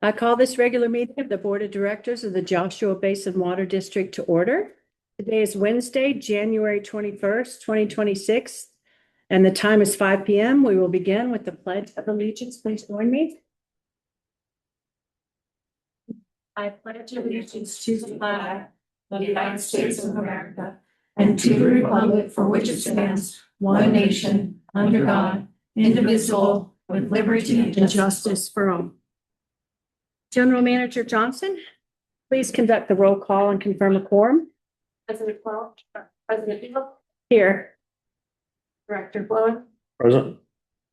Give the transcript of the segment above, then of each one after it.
I call this regular meeting of the Board of Directors of the Joshua Basin Water District to order. Today is Wednesday, January 21st, 2026, and the time is 5 p.m. We will begin with the Pledge of Allegiance. Please join me. I pledge allegiance to the flag of the United States of America and to the republic for which it stands, one nation, under God, indivisible, with liberty and justice for all. General Manager Johnson, please conduct the roll call and confirm a quorum. President Beal. Here. Director Blowen. Present.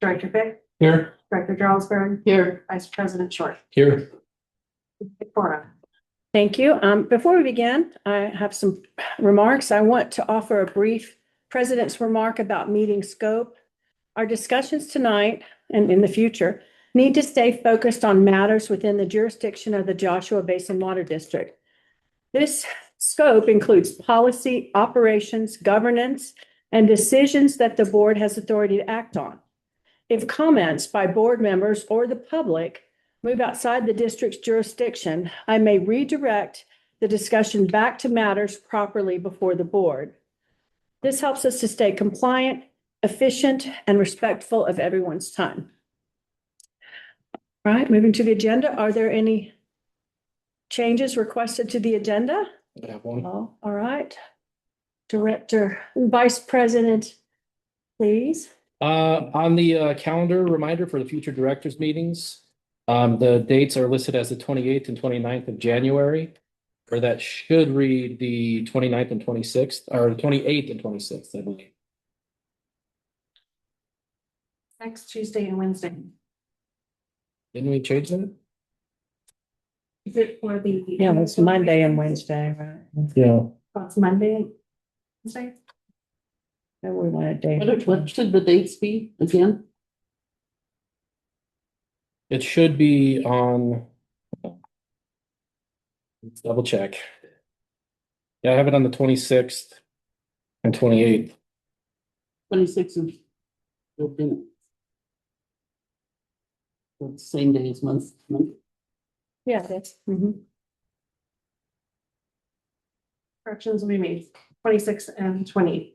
Director Vick. Here. Director Jarlsberg. Here. Vice President Short. Here. Forum. Thank you. Before we begin, I have some remarks. I want to offer a brief president's remark about meeting scope. Our discussions tonight and in the future need to stay focused on matters within the jurisdiction of the Joshua Basin Water District. This scope includes policy, operations, governance, and decisions that the board has authority to act on. If comments by board members or the public move outside the district's jurisdiction, I may redirect the discussion back to matters properly before the board. This helps us to stay compliant, efficient, and respectful of everyone's time. All right, moving to the agenda. Are there any changes requested to the agenda? I have one. Oh, all right. Director, Vice President, please. On the calendar reminder for the future directors meetings, the dates are listed as the 28th and 29th of January, or that should read the 29th and 26th, or the 28th and 26th, I believe. Next Tuesday and Wednesday. Didn't we change that? Is it for the? Yeah, it's Monday and Wednesday, right? Yeah. Oh, it's Monday. and Wednesday. And we want a date. What should the dates be again? It should be on. Let's double check. Yeah, I have it on the 26th and 28th. 26 is the same day as month. Yeah, that's. Corrections will be made 26 and 20.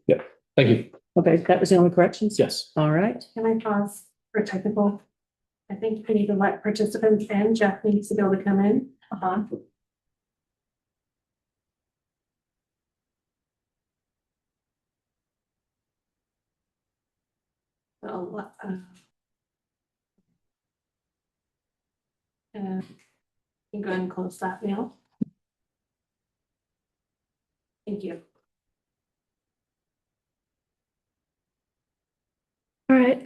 Thank you. Okay, that was the only corrections? Yes. All right. Can I pause for technical? I think we need to let participants and Jeff needs to be able to come in. So, you can go ahead and close that now. Thank you. All right,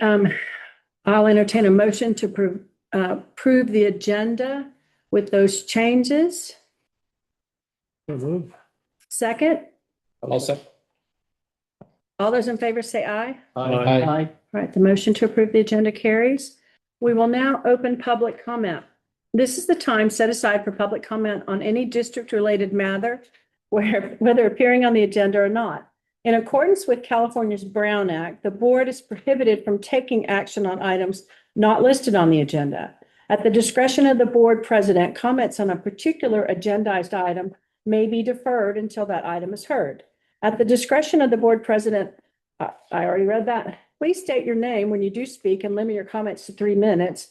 I'll entertain a motion to approve the agenda with those changes. Second, All set. all those in favor say aye. Aye. All right, the motion to approve the agenda carries. We will now open public comment. This is the time set aside for public comment on any district-related matter, whether appearing on the agenda or not. In accordance with California's Brown Act, the board is prohibited from taking action on items not listed on the agenda. At the discretion of the board president, comments on a particular agendized item may be deferred until that item is heard. At the discretion of the board president, I already read that. Please state your name when you do speak and limit your comments to 3 minutes.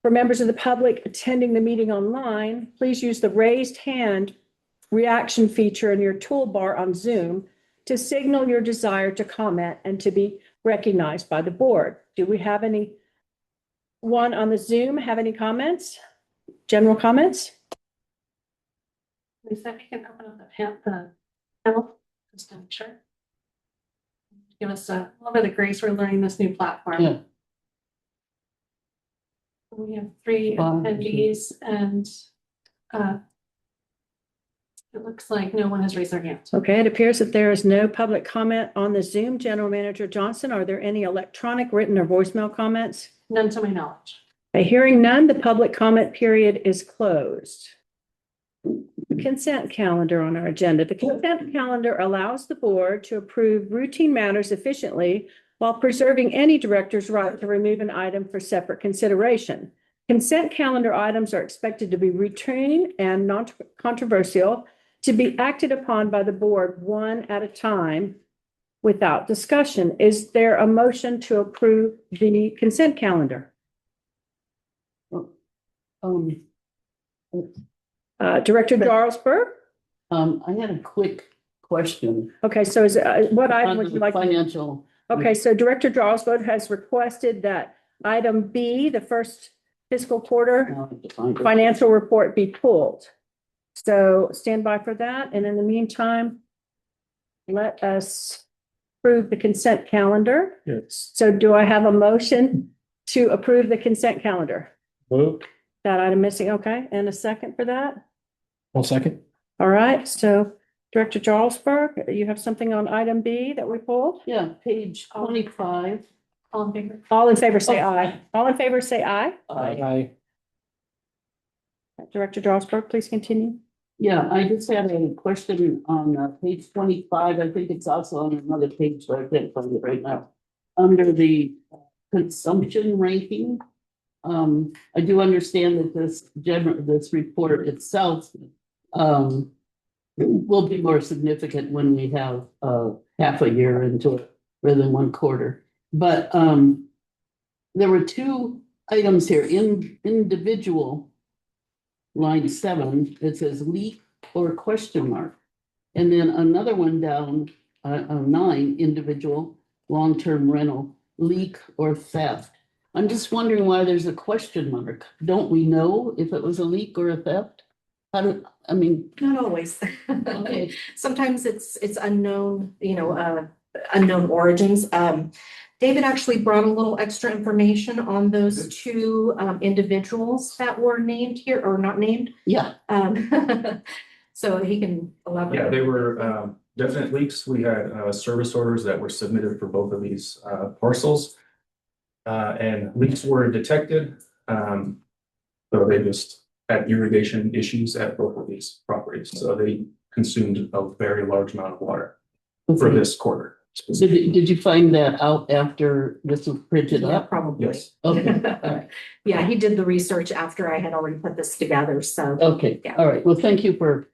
For members of the public attending the meeting online, please use the raised hand reaction feature in your toolbar on Zoom to signal your desire to comment and to be recognized by the board. Do we have anyone on the Zoom have any comments? General comments? Lisa, if you can open up the panel, just to make sure. Give us a little bit of grace. We're learning this new platform. Yeah. We have 3 attendees and it looks like no one has raised their hands. Okay, it appears that there is no public comment on the Zoom. General Manager Johnson, are there any electronic, written, or voicemail comments? None to my knowledge. By hearing none, the public comment period is closed. The consent calendar on our agenda. The consent calendar allows the board to approve routine matters efficiently while preserving any director's right to remove an item for separate consideration. Consent calendar items are expected to be routine and non-controversial, to be acted upon by the board one at a time without discussion. Is there a motion to approve the consent calendar? Um, Director Jarlsberg? I had a quick question. Okay, so is, what item On would the you like? Financial. Okay, so Director Jarlsberg has requested that item B, the first fiscal quarter financial report, be pulled. So stand by for that. And in the meantime, let us approve the consent calendar. Yes. So do I have a motion to approve the consent calendar? Move. That item missing, okay, and a second for that? 1 second. All right, so Director Jarlsberg, you have something on item B that we pulled? Yeah, page 25. All in favor? All in favor, say Oh, aye. All in favor, say aye. Aye. Director Jarlsberg, please continue. Yeah, I just had a question on page 25. I think it's also on another page, but I can't find it right now. Under the consumption ranking, I do understand that this report itself will be more significant when we have half a year into it rather than 1 quarter. But there were 2 items here in individual. Line 7, it says leak or question mark. And then another one down, 9, individual, long-term rental, leak or theft. I'm just wondering why there's a question mark. Don't we know if it was a leak or a theft? I mean, Not always. okay, Sometimes it's unknown, unknown origins. David actually brought a little extra information on those 2 individuals that were named here or not named. yeah, So he can elaborate. Yeah, they were definite leaks. We had service orders that were submitted for both of these parcels. And leaks were detected. So they just had irrigation issues at both of these properties. So they consumed a very large amount of water for this quarter. did you find that out after this was printed Yeah, up? probably. Yes. Okay, all right, Yeah, he did the research after I had already put this together, so. okay, Yeah. all right. Well, thank you for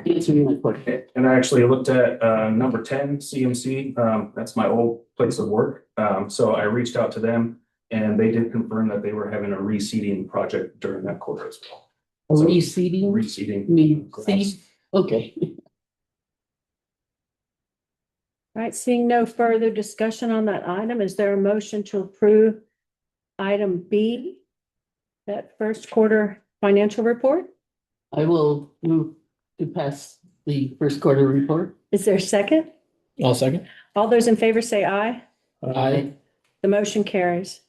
answering my question. And I actually looked at number 10 CMC. That's my old place of work. So I reached out to them and they did confirm that they were having a reseeding project during that quarter as well. So, Reseeding, reseeding. me, grass. okay. All right, seeing no further discussion on that item, is there a motion to approve item B, that first quarter financial report? I will move to pass the first quarter report. Is there a second? I'll second. All those in favor say aye. Aye. The motion carries.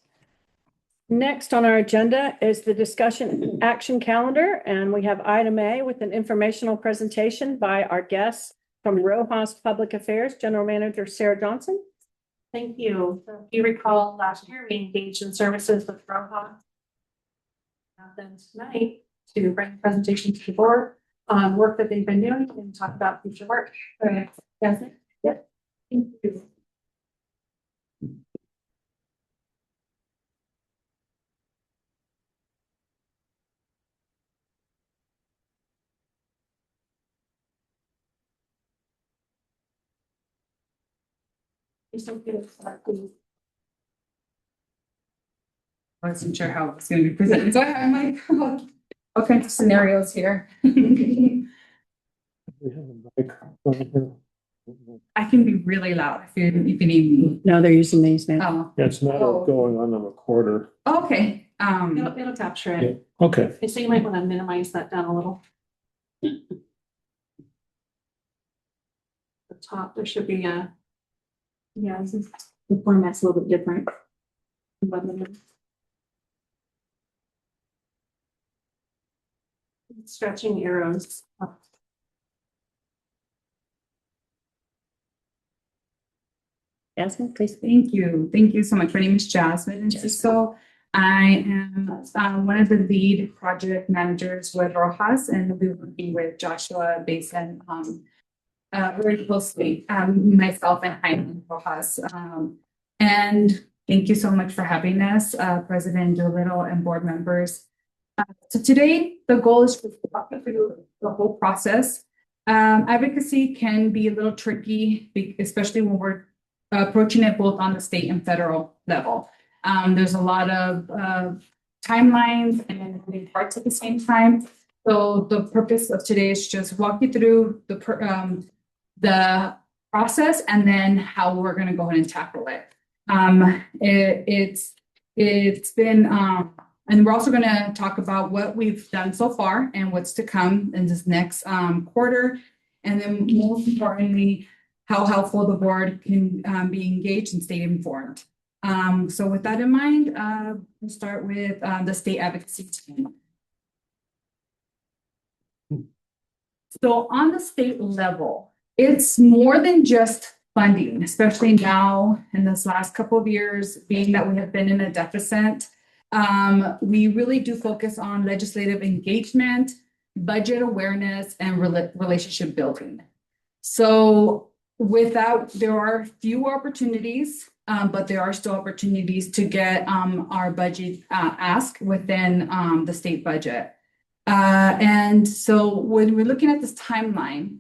Next on our agenda is the discussion action calendar, and we have item A with an informational presentation by our guest from Rojas Public Affairs, General Manager Sarah Johnson. Thank you. So if you recall, last year we engaged in services with Rojas. Have them tonight to bring a presentation to the board on work that they've been doing and talk about future work. Yes. Yep. Thank you. So good. I wasn't sure how it was gonna be presented, so I'm like, oh, all kinds of scenarios here. I can be really loud if you need me. No, they're using these now. Oh, Yeah, it's not Oh. going on the recorder. okay, It'll capture it. Okay. Okay, so you might want to minimize that down a little. The top, there should be a. Yeah, the format's a little bit different. Stretching arrows. Jasmine, please. thank you. Thank you so much. My name is Jasmine Cisco. I am one of the lead project managers with Rojas, and we'll be working with Joshua Basin very closely, myself and Jaime Rojas. And Thank you so much for having us, President Doolittle and board members. So today, the goal is to walk you through the whole process. Advocacy can be a little tricky, especially when we're approaching it both on the state and federal level. There's a lot of timelines and moving parts at the same time. So the purpose of today is just walk you through the process and then how we're going to go ahead and tackle it. It's been and we're also going to talk about what we've done so far and what's to come in this next quarter, and then most importantly, how helpful the board can be engaged and stay informed. So with that in mind, we'll start with the state advocacy team. So on the state level, it's more than just funding, especially now in this last couple of years, being that we have been in a deficit. We really do focus on legislative engagement, budget awareness, and relationship building. So with that, there are few opportunities, but there are still opportunities to get our budget asked within the state budget. And so when we're looking at this timeline,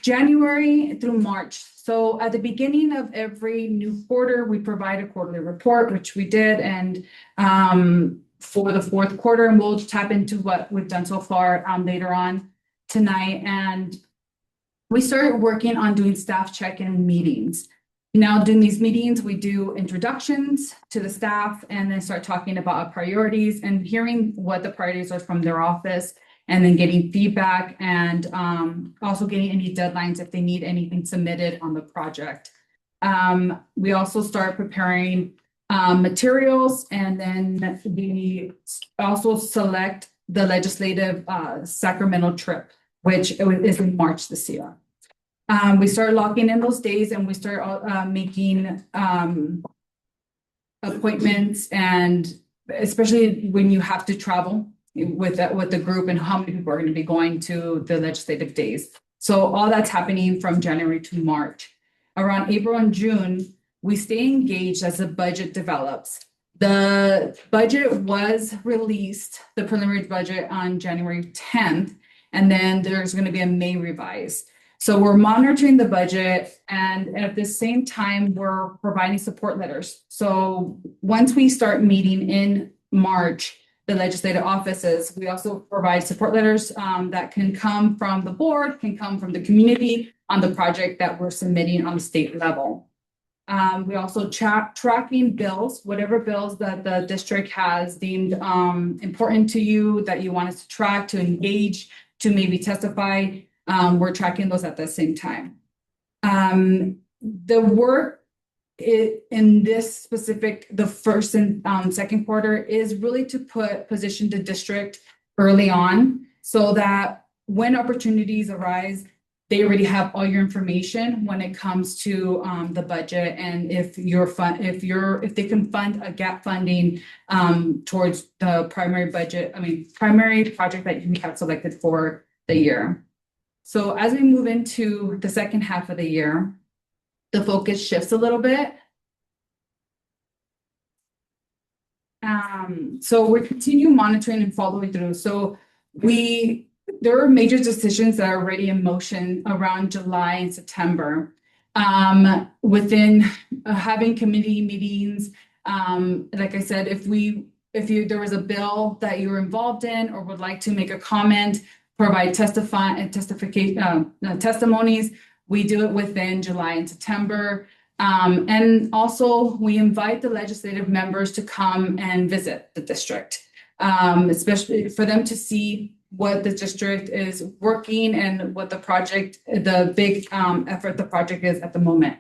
January through March. So at the beginning of every new quarter, we provide a quarterly report, which we did. And for the fourth quarter, and we'll tap into what we've done so far later on tonight. And we started working on doing staff check-in meetings. Now, during these meetings, we do introductions to the staff and then start talking about our priorities and hearing what the priorities are from their office, and then getting feedback and also getting any deadlines if they need anything submitted on the project. We also start preparing materials, and then we also select the legislative Sacramento trip, which is in March this year. We start locking in those days, and we start making appointments, and especially when you have to travel with the group and how many people are going to be going to the legislative days. So all that's happening from January to March. Around April and June, we stay engaged as the budget develops. The budget was released, the preliminary budget, on January 10th, and then there's going to be a May revise. So we're monitoring the budget, and at the same time, we're providing support letters. So once we start meeting in March, the legislative offices, we also provide support letters that can come from the board, can come from the community on the project that we're submitting on the state level. We also tracking bills, whatever bills that the district has deemed important to you, that you want us to track, to engage, to maybe testify. We're tracking those at the same time. The work in this specific, the first and second quarter, is really to position the district early on so that when opportunities arise, they already have all your information when it comes to the budget, and if they can fund a gap funding towards the primary budget, primary project that we have selected for the year. So as we move into the second half of the year, the focus shifts a little bit. So we continue monitoring and following through. So there are major decisions that are already in motion around July and September. Within having committee meetings, like I said, if there was a bill that you were involved in or would like to make a comment, provide testimonies, we do it within July and September. And also we invite the legislative members to come and visit the district, especially for them to see what the district is working and what the big effort the project is at the moment.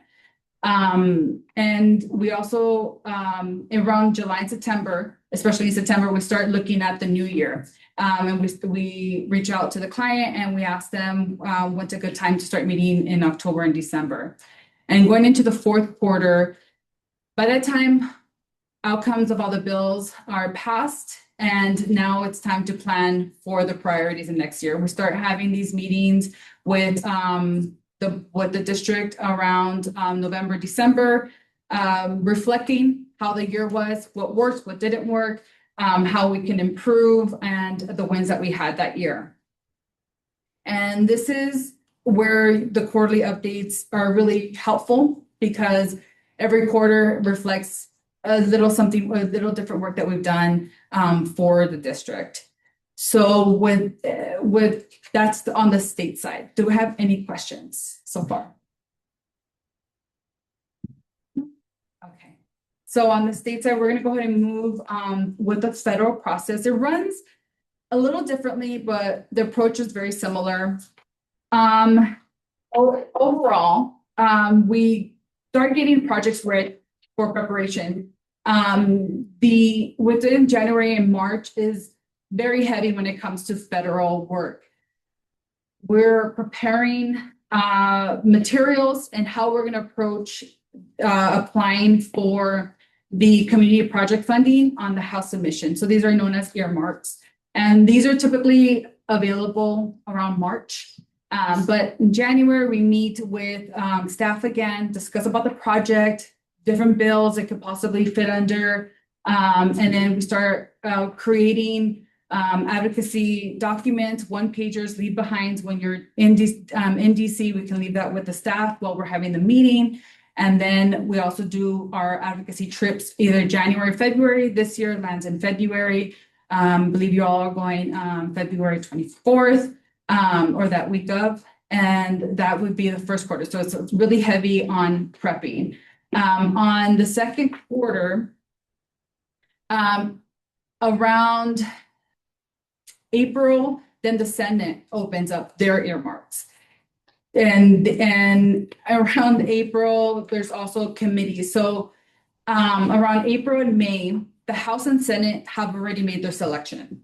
And we also, around July and September, especially in September, we start looking at the new year. And we reach out to the client and we ask them what's a good time to start meeting in October and December. And going into the fourth quarter, by that time, outcomes of all the bills are passed, and now it's time to plan for the priorities of next year. We start having these meetings with the district around November, December, reflecting how the year was, what worked, what didn't work, how we can improve, and the wins that we had that year. And this is where the quarterly updates are really helpful, because every quarter reflects a little different work that we've done for the district. So with that's on the state side. Do we have any questions so far? Okay. So on the state side, we're going to go ahead and move with the federal process. It runs a little differently, but the approach is very similar. Overall, we start getting projects ready for preparation. Within January and March is very heavy when it comes to federal work. We're preparing materials and how we're going to approach applying for the community project funding on the House submission. So these are known as earmarks, and these are typically available around March. But in January, we meet with staff again, discuss about the project, different bills it could possibly fit under, and then we start creating advocacy documents, one-pagers, leave behinds. When you're in DC, we can leave that with the staff while we're having the meeting. And then we also do our advocacy trips, either January, February. This year lands in February. Believe you all are going February 24th or that week of, and that would be the first quarter. So it's really heavy on prepping. On the second quarter, around April, then the Senate opens up their earmarks. And around April, there's also committees. So around April and May, the House and Senate have already made their selection.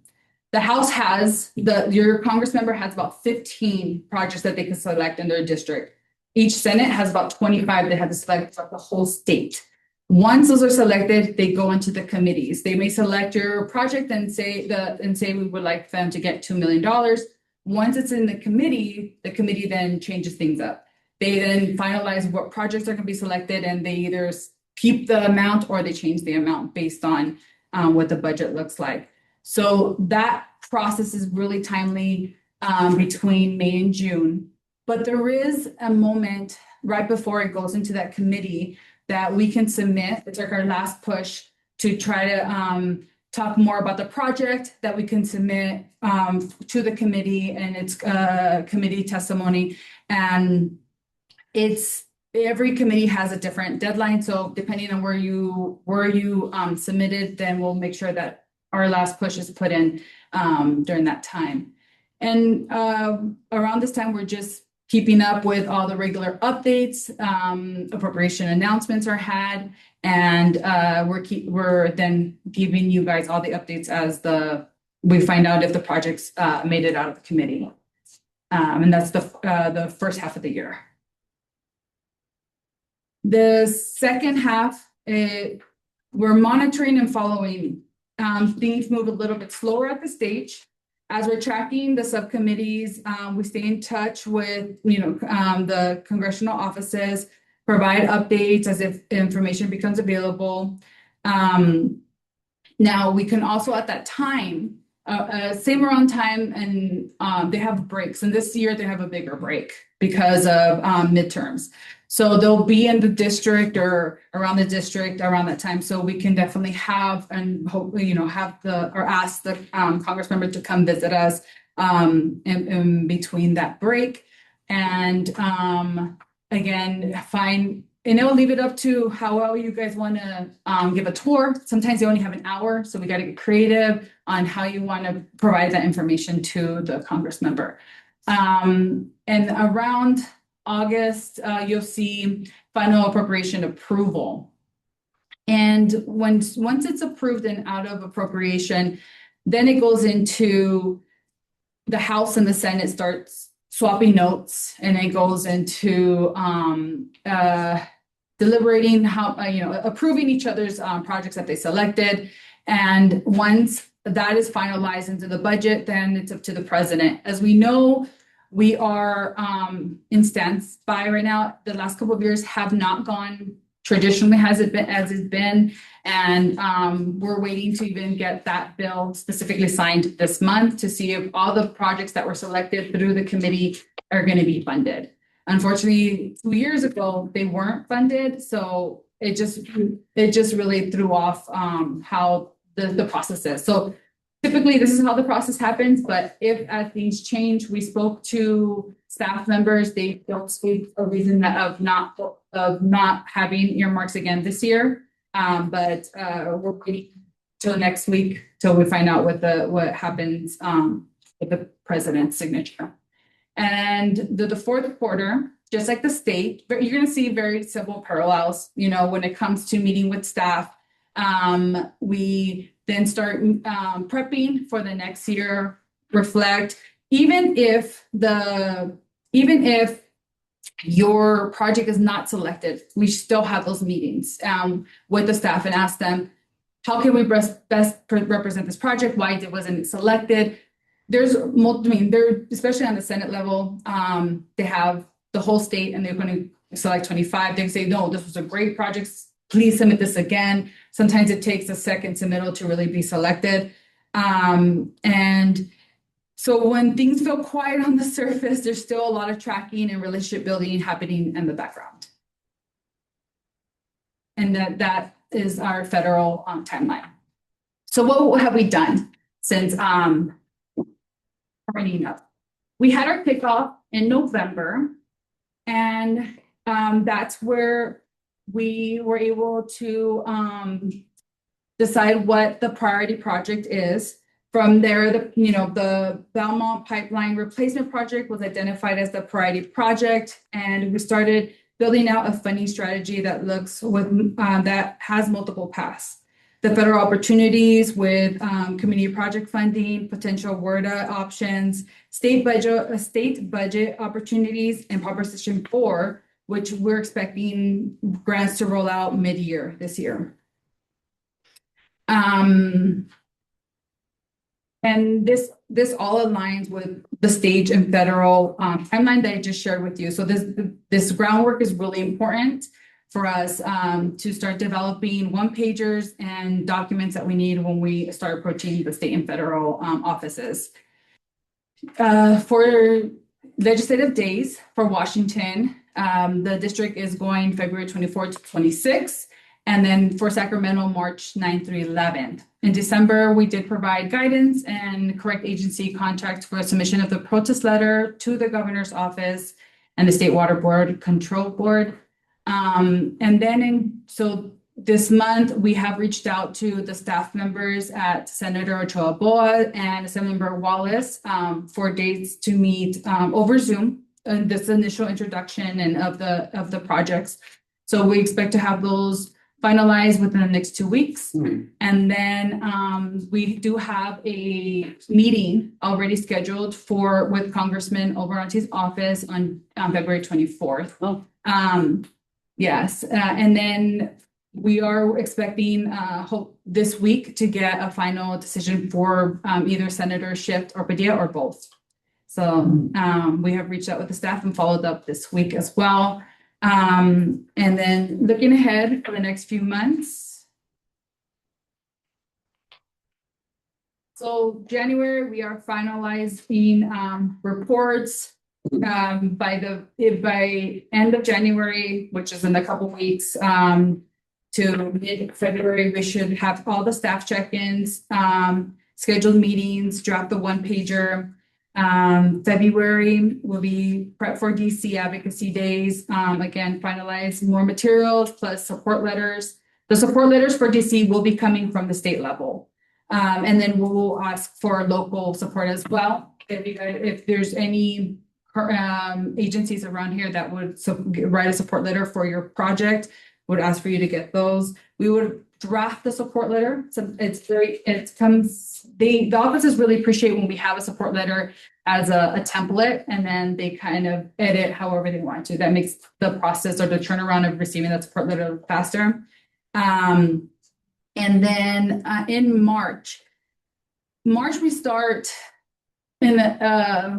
The House has, your Congress member has about 15 projects that they can select in their district. Each Senate has about 25 they have to select throughout the whole state. Once those are selected, they go into the committees. They may select your project and say we would like them to get $2 million. Once it's in the committee then changes things up. They then finalize what projects are going to be selected, and they either keep the amount or they change the amount based on what the budget looks like. So that process is really timely between May and June. But there is a moment right before it goes into that committee that we can submit. It's like our last push to try to talk more about the project that we can submit to the committee, and it's committee testimony. And every committee has a different deadline. So depending on where you submitted, then we'll make sure that our last push is put in during that time. And around this time, we're just keeping up with all the regular updates, appropriation announcements are had, and we're then giving you guys all the updates as we find out if the projects made it out of the committee. And that's the first half of the year. The second half, we're monitoring and following. Things move a little bit slower at the stage. As we're tracking the subcommittees, we stay in touch with, the congressional offices, provide updates as if information becomes available. Now, we can also at that time, same around time, and they have breaks. And this year they have a bigger break because of midterms. So they'll be in the district or around the district around that time. So we can definitely have and hopefully, ask the Congress member to come visit us in between that break. And again, and I'll leave it up to how well you guys want to give a tour. Sometimes you only have an hour, so we got to get creative on how you want to provide that information to the Congress member. And around August, you'll see final appropriation approval. And once it's approved and out of appropriation, then it goes into the House and the Senate starts swapping notes, and it goes into deliberating approving each other's projects that they selected. And once that is finalized into the budget, then it's up to the president. As we know, we are in standby right now. The last couple of years have not gone traditionally has it been, as it's been. And we're waiting to even get that bill specifically signed this month to see if all the projects that were selected through the committee are going to be funded. Unfortunately, 2 years ago, they weren't funded, so it just really threw off how the process is. So typically, this is how the process happens, but if as things change, we spoke to staff members, they don't speak a reason of not having earmarks again this year. But we're waiting till next week till we find out what happens with the president's signature. And the fourth quarter, just like the state, but you're gonna see very simple parallels, you know, when it comes to meeting with staff. We then start prepping for the next year, reflect, even if your project is not selected, we still have those meetings with the staff and ask them, how can we best represent this project? Why it wasn't selected? There's multiple, I mean, they're, especially on the Senate level, they have the whole state and they're going to select 25. They say, no, this was a great project. Please submit this again. Sometimes it takes a second submittal to really be selected. And so when things feel quiet on the surface, there's still a lot of tracking and relationship building happening in the background. And that is our federal timeline. So what have we done since running up? We had our kickoff in November, and that's where we were able to decide what the priority project is. From there, the Belmont Pipeline Replacement Project was identified as the priority project, and we started building out a funding strategy that looks with that has multiple paths. The federal opportunities with community project funding, potential WRDA options, state budget opportunities, and Proposition 4, which we're expecting grants to roll out mid-year this year. And this all aligns with the state and federal timeline that I just shared with you. So this groundwork is really important for us to start developing one-pagers and documents that we need when we start approaching the state and federal offices. For legislative days for Washington, the district is going February 24th to 26th. And then for Sacramento, March 9th through 11th. In December, we did provide guidance and correct agency contact for a submission of the protest letter to the governor's office and the State Water Board Control Board. And then so this month, we have reached out to the staff members at Senator Ochoa Boa and Assemblymember Wallace for dates to meet over Zoom. And this initial introduction and of the projects. So we expect to have those finalized within the next 2 weeks. And then we do have a meeting already scheduled with Congressman Oberonte's office on February 24th. Yes, and then we are expecting this week to get a final decision for either Senator Schiff or Padilla or both. So we have reached out with the staff and followed up this week as well. And then looking ahead for the next few months. So January, we are finalizing reports by end of January, which is in a couple weeks, to mid-February, we should have all the staff check-ins, scheduled meetings, draft the one-pager. February will be prep for DC advocacy days. Again, finalize more materials plus support letters. The support letters for DC will be coming from the state level. And then we'll ask for local support as well. If there's any agencies around here that would write a support letter for your project, would ask for you to get those. We would draft the support letter. So the offices really appreciate when we have a support letter as a template, and then they kind of edit however they want to. That makes the process or the turnaround of receiving that support letter faster. And then in March we start in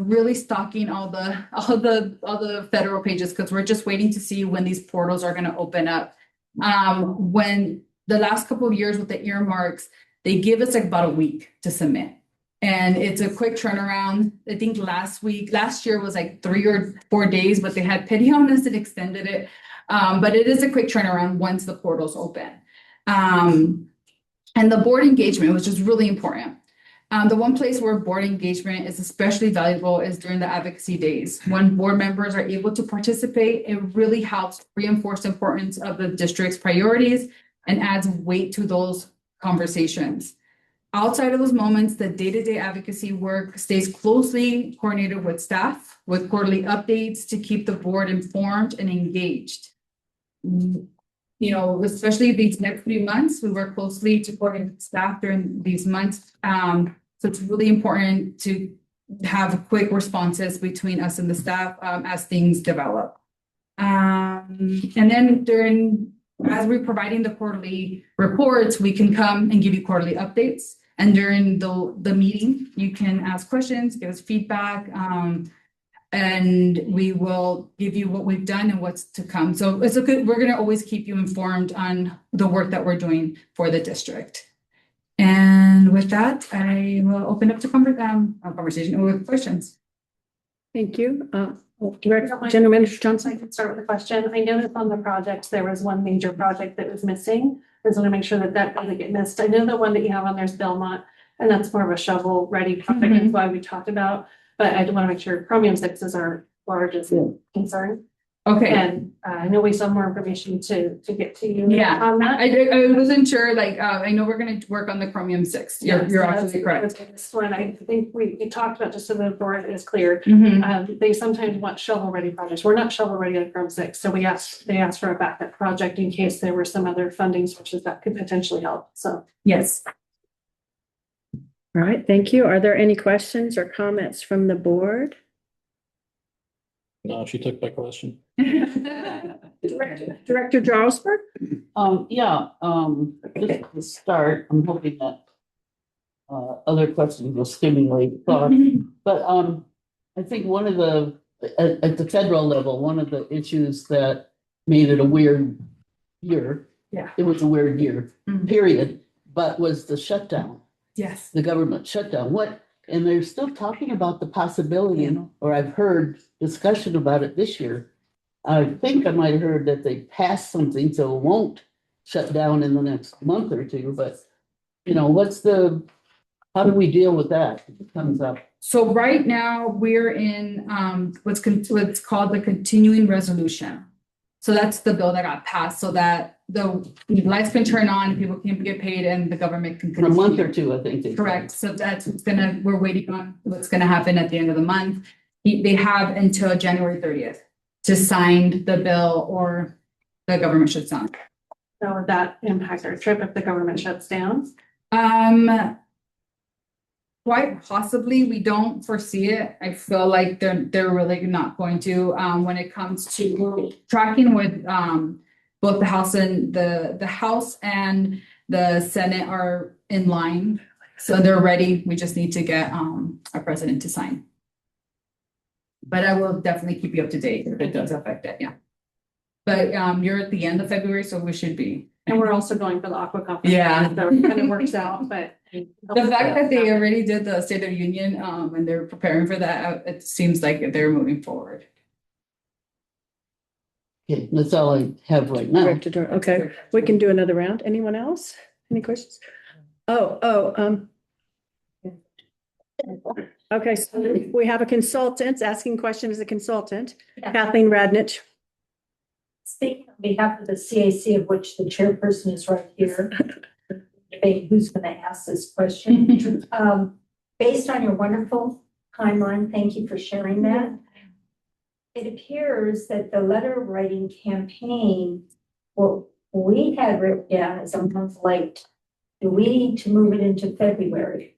really stocking all the federal pages, because we're just waiting to see when these portals are going to open up When the last couple of years with the earmarks, they give us like about a week to submit. And it's a quick turnaround. I think last year was like 3 or 4 days, but they had pity on us and extended it. But it is a quick turnaround once the portals open. And the board engagement, which is really important. The one place where board engagement is especially valuable is during the advocacy days. When board members are able to participate, it really helps reinforce the importance of the district's priorities and adds weight to those conversations. Outside of those moments, the day-to-day advocacy work stays closely coordinated with staff, with quarterly updates to keep the board informed and engaged. You know, especially these next few months, we work closely to coordinate with staff during these months. So it's really important to have quick responses between us and the staff as things develop. And then as we're providing the quarterly reports, we can come and give you quarterly updates. And during the meeting, you can ask questions, give us feedback, and we will give you what we've done and what's to come. So we're going to always keep you informed on the work that we're doing for the district. And with that, I will open up to conversation with questions. Thank you. General Manager Johnson. I can start with a question. I noticed on the projects, there was one major project that was missing. I just want to make sure that that doesn't get missed. I know the one that you have on there is Belmont, and that's more of a shovel-ready project. That's why we talked about. But I do want to make sure Chromium 6 is our largest concern. Okay. And I know we still have more information to get to you Yeah. on that. I wasn't sure, like, I know we're going to work on the Chromium 6. You're absolutely correct. This one, I think we talked about, just so the board is clear. They sometimes want shovel-ready projects. We're not shovel-ready on Chrome 6. So they asked for a backup project in case there were some other funding sources that could potentially help. So Yes. All right, thank you. Are there any questions or comments from the board? No, she took my question. Director Jarlsberg? Just to start, I'm hoping that other questions will stimulate thought. But I think one of at the federal level, one of the issues that made it a weird year. Yeah. It was a weird year, period, but was the shutdown, Yes. the government shutdown. And they're still talking about the possibility, or I've heard discussion about it this year. I think I might have heard that they passed something, so it won't shut down in the next month or two, but how do we deal with that if it comes up? So right now we're in what's called the continuing resolution. So that's the bill that got passed so that the lights can turn on, people can get paid, and the government can For a month or two, I think. Correct. So that's we're waiting on what's gonna happen at the end of the month. They have until January 30th to sign the bill or the government shuts down. So would that impact our trip if the government shuts down? Quite possibly. We don't foresee it. I feel like they're really not going to. When it comes to tracking with both the House and the House and the Senate are in line, so they're ready. We just need to get our president to sign. But I will definitely keep you up to date if it does affect it. Yeah. But you're at the end of February, so we should be. And we're also going for the Aqua Conference. Yeah. So it kind of works out, but. The fact that they already did the State of Union and they're preparing for that, it seems like they're moving forward. Okay, that's all I have right now. Okay, we can do another round. Anyone else? Any questions? Okay, so we have a consultant asking questions as a consultant. Kathleen Radnich. Speaking on behalf of the CAC, of which the chairperson is right here, debate who's going to ask this question. Based on your wonderful timeline, thank you for sharing that. It appears that the letter writing campaign, what we had written down is a month late. Do we need to move it into February?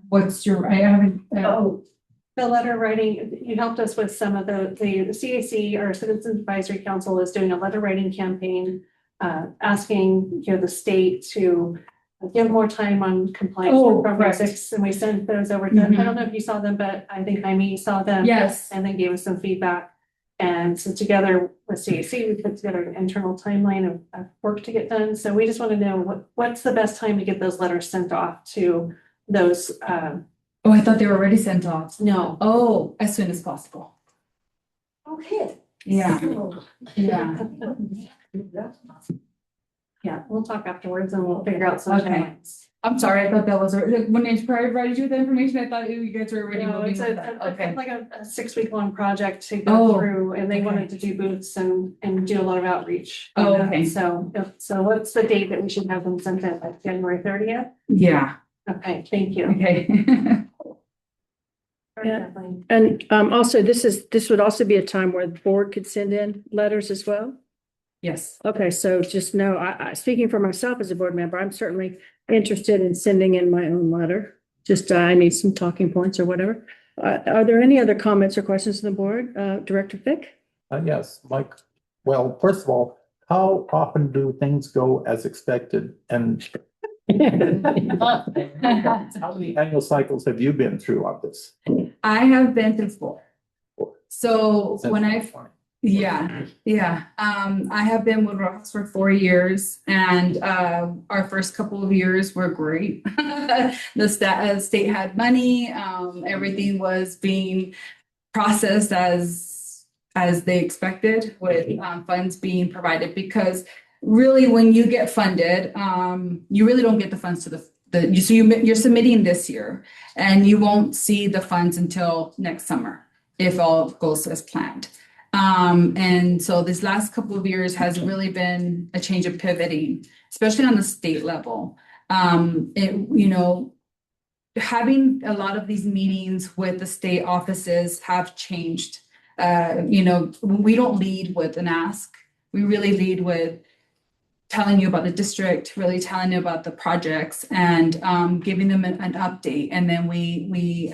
What's your, I haven't. The letter writing, you helped us with some of the CAC, or Citizens Advisory Council, is doing a letter writing campaign, asking the state to give more time on compliance with Program 6, and we sent those over to them. I don't know if you saw them, but I think Jaime saw them. Yes. And then gave us some feedback. And so together with CAC, we put together an internal timeline of work to get done. So we just want to know what's the best time to get those letters sent off to those, Oh, I thought they were already sent off. no. Oh, as soon as possible. Okay. Yeah, So- yeah. Yeah, we'll talk afterwards and we'll figure out some Okay. timelines. I'm sorry, I thought that was, when they provided you with the information, I thought you guys were already No, moving it's with that. Okay. like a 6-week-long project to Oh, go through, and they okay. wanted to do booths and do a lot of outreach. on Oh, that. okay. So what's the date that we should have them sent in, like January 30th? Yeah, Okay, thank you. okay. Yeah. And also, this would also be a time where the board could send in letters as well. Yes. Okay, so just know, speaking for myself as a board member, I'm certainly interested in sending in my own letter. Just I need some talking points or whatever. Are there any other comments or questions from the board? Director Fick? Yes, Mike. Well, first of all, how often do things go as expected? And how many annual cycles have you been through on this? I have been through 4. So when Since- yeah. I have been with Ross for 4 years, and our first couple of years were great. The state had money, everything was being processed as they expected, with funds being provided, because really when you get funded, you really don't get the funds to you're submitting this year, and you won't see the funds until next summer if all goes as planned. And so this last couple of years has really been a change of pivoting, especially on the state level. Having a lot of these meetings with the state offices have changed. We don't lead with an ask. We really lead with telling you about the district, really telling you about the projects, and giving them an update. And then we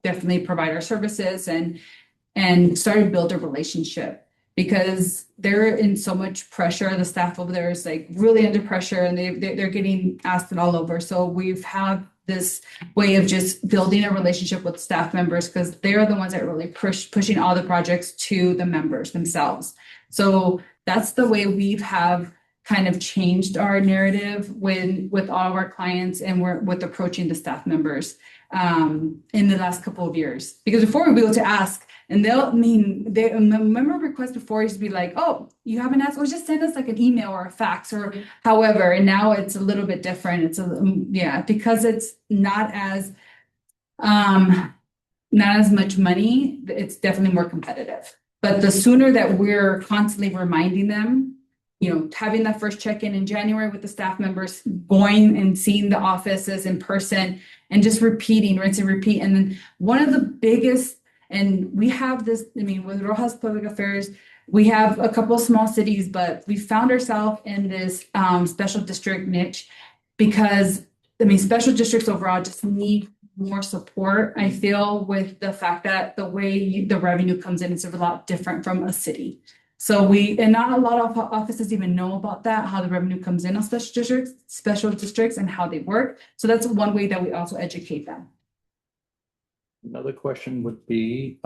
definitely provide our services and start to build a relationship, because they're in so much pressure. The staff over there is like really under pressure, and they're getting asked it all over. So we've had this way of just building a relationship with staff members, because they're the ones that really pushing all the projects to the members themselves. So that's the way we've kind of changed our narrative with all of our clients, and we're with approaching the staff members in the last couple of years. Because before we'd be able to ask, and the member request before used to be like, oh, you haven't asked, well, just send us like an email or a fax or however. And now it's a little bit different. It's because it's not as much money, it's definitely more competitive. But the sooner that we're constantly reminding them, having that first check-in in January with the staff members, going and seeing the offices in person, and just repeating, rinse and repeat. And then one of the biggest, and we have this, with Rojas Public Affairs, we have a couple of small cities, but we found ourselves in this special district niche, because special districts overall just need more support. I feel, with the fact that the way the revenue comes in is a lot different from a city. So and not a lot of offices even know about that, how the revenue comes in on special districts and how they work. So that's one way that we also educate them. Another question would be,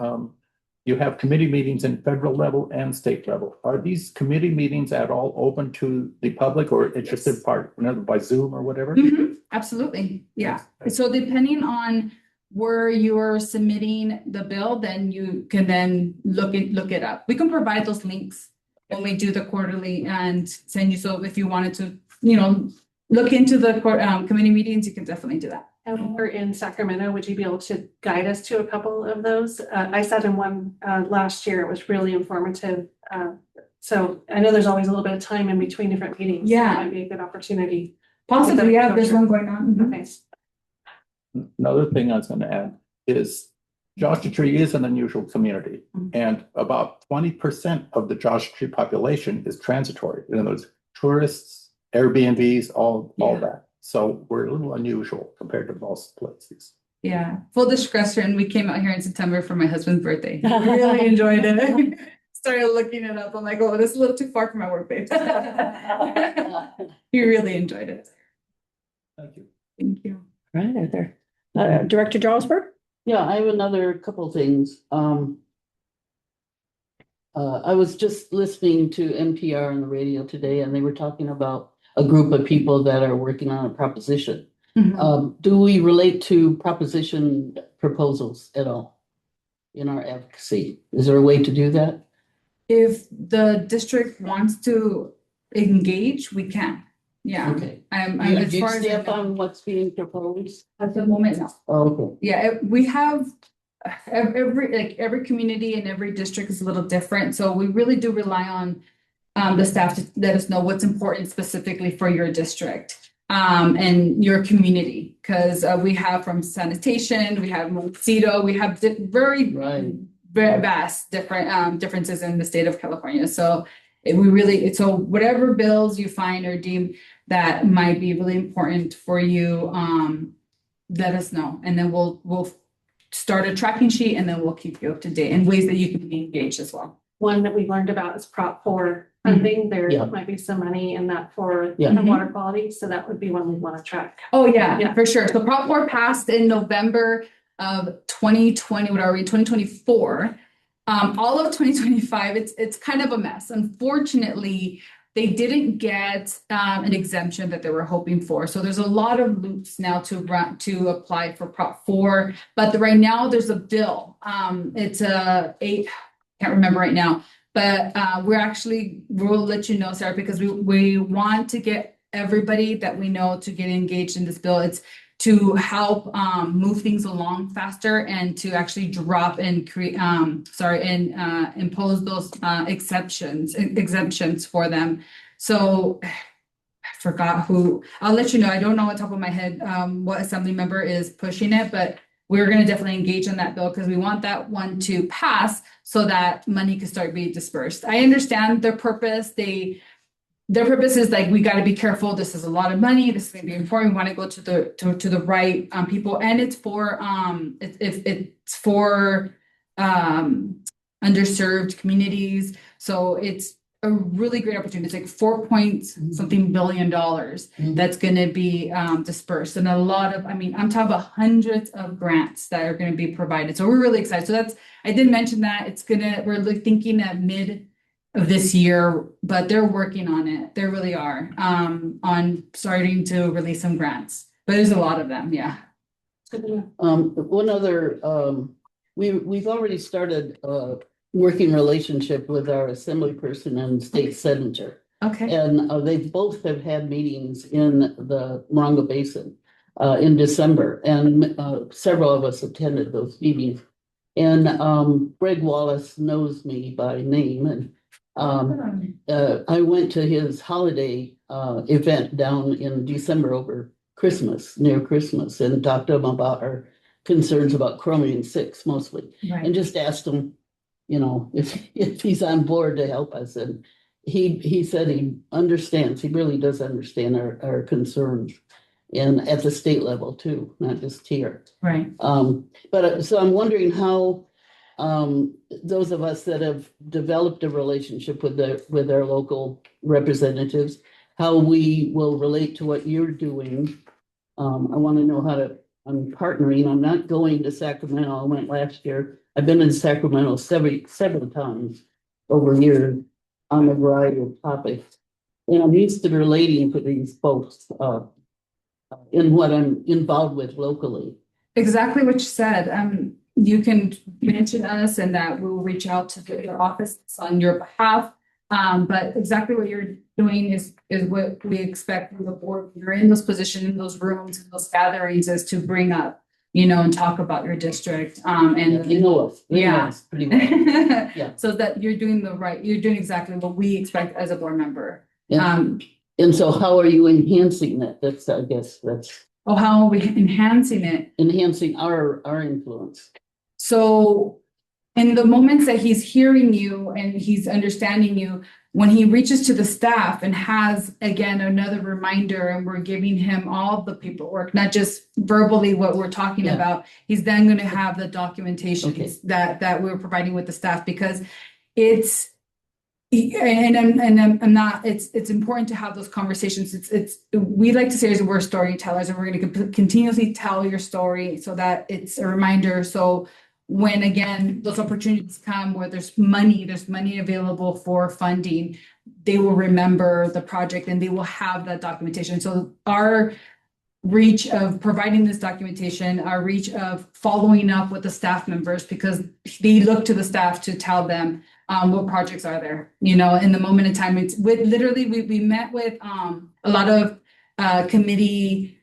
you have committee meetings in federal level and state level. Are these committee meetings at all open to the public or interested party, by Zoom or whatever? Mm-hmm. Absolutely. Yeah. So depending on where you're submitting the bill, then you can then look it up. We can provide those links when we do the quarterly and send you. So if you wanted to, look into the committee meetings, you can definitely do that. And when we're in Sacramento, would you be able to guide us to a couple of those? I sat in one last year. It was really informative. So I know there's always a little bit of time in between different meetings. Yeah. It might be a good opportunity. Possibly, yeah, there's one going on. Mhm. Okay. Another thing I was going to add is Joshua Tree is an unusual community, and about 20% of the Joshua Tree population is transitory. In other words, tourists, Airbnbs, all that. So we're a little unusual compared to most places. Yeah, full discretion, we came out here in September for my husband's birthday. Really enjoyed it. Started looking it up. I'm like, oh, this is a little too far for my work, babe. He really enjoyed it. Thank you. Thank you. Right, are there, Director Jarlsberg? Yeah, I have another couple things. I was just listening to NPR on the radio today, and they were talking about a group of people that are working on a proposition. Do we relate to proposition proposals at all in our advocacy? Is there a way to do that? If the district wants to engage, we can. Yeah. Okay. I'm as Do you far as I step know, on what's being proposed? at the moment, no. Okay. Yeah, we have every community and every district is a little different, so we really do rely on the staff to let us know what's important specifically for your district and your community, because we have from sanitation, we have mosquito, we have very Right. very vast different differences in the state of California. So so whatever bills you find or deem that might be really important for you, let us know, and then we'll start a tracking sheet, and then we'll keep you up to date in ways that you can be engaged as well. One that we learned about is Prop 4 funding. There Yeah. might be some money in that for Yeah. the water quality, so that would be one we want to track. Oh, yeah, Yeah. for sure. So Prop 4 passed in November of 2020, what are we, 2024. All of 2025, it's kind of a mess. Unfortunately, they didn't get an exemption that they were hoping for. So there's a lot of loops now to apply for Prop 4. But right now there's a bill. It's can't remember right now, but we'll let you know, Sarah, because we want to get everybody that we know to get engaged in this bill. It's to help move things along faster and to actually drop and impose those exemptions for them. So I forgot who, I'll let you know. I don't know on top of my head what assembly member is pushing it, but we're going to definitely engage on that bill because we want that one to pass so that money can start being dispersed. I understand their purpose. Their purpose is like, we got to be careful. This is a lot of money. This is going to be important. We want to go to the right people, and it's for it's for underserved communities. So it's a really great opportunity. It's like 4 point something billion that's going to be dispersed, and a lot of, I'm talking about hundreds of grants that are going to be provided. So we're really excited. So I did mention that we're thinking at mid of this year, but they're working on it. They really are on starting to release some grants, but there's a lot of them. Yeah. One other, we've already started working relationship with our assembly person and state senator. Okay. And they both have had meetings in the Morongo Basin in December, and several of us attended those meetings. And Greg Wallace knows me by name, and I went to his holiday event down in December over Christmas, near Christmas, and talked to him about our concerns about chromium 6 mostly, and just asked him, if he's on board to help us. And he said he understands, he really does understand our concerns, and at the state level too, not just here. Right. But so I'm wondering how those of us that have developed a relationship with our local representatives, how we will relate to what you're doing. I want to know I'm partnering. I'm not going to Sacramento. I went last year. I've been in Sacramento several times over years on a variety of topics. And I'm used to relating to these folks in what I'm involved with locally. Exactly what you said. You can mention us and that we will reach out to your office on your behalf. But exactly what you're doing is what we expect from the board. You're in those positions, in those rooms, in those gatherings, is to bring up, and talk about your district. And You know us. They know Yeah. us pretty well. Yeah. So that you're doing exactly what we expect as a board member. Yeah. And so how are you enhancing that? I guess that's How are we enhancing it? enhancing our influence. So in the moments that he's hearing you and he's understanding you, when he reaches to the staff and has, again, another reminder, and we're giving him all the paperwork, not just verbally what we're talking Yeah. about, he's then going to have the documentation Okay. that we're providing with the staff, because it's it's important to have those conversations. We like to say is we're storytellers, and we're going to continuously tell your story so that it's a reminder. So when again, those opportunities come where there's money available for funding, they will remember the project and they will have that documentation. So our reach of providing this documentation, our reach of following up with the staff members, because they look to the staff to tell them what projects are there, you know, in the moment in time. It's with literally, we met with a lot of committee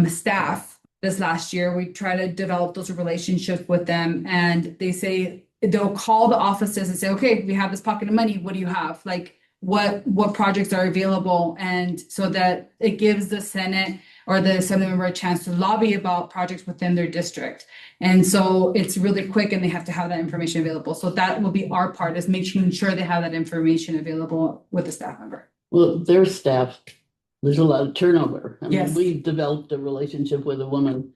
staff this last year. We try to develop those relationships with them, and they say they'll call the offices and say, okay, we have this pocket of money. What do you have? Like what projects are available? And so that it gives the Senate or the Assembly member a chance to lobby about projects within their district. And so it's really quick and they have to have that information available. So that will be our part, is making sure they have that information available with the staff member. Well, their staff, there's a lot of turnover. I mean, Yes. we developed a relationship with a woman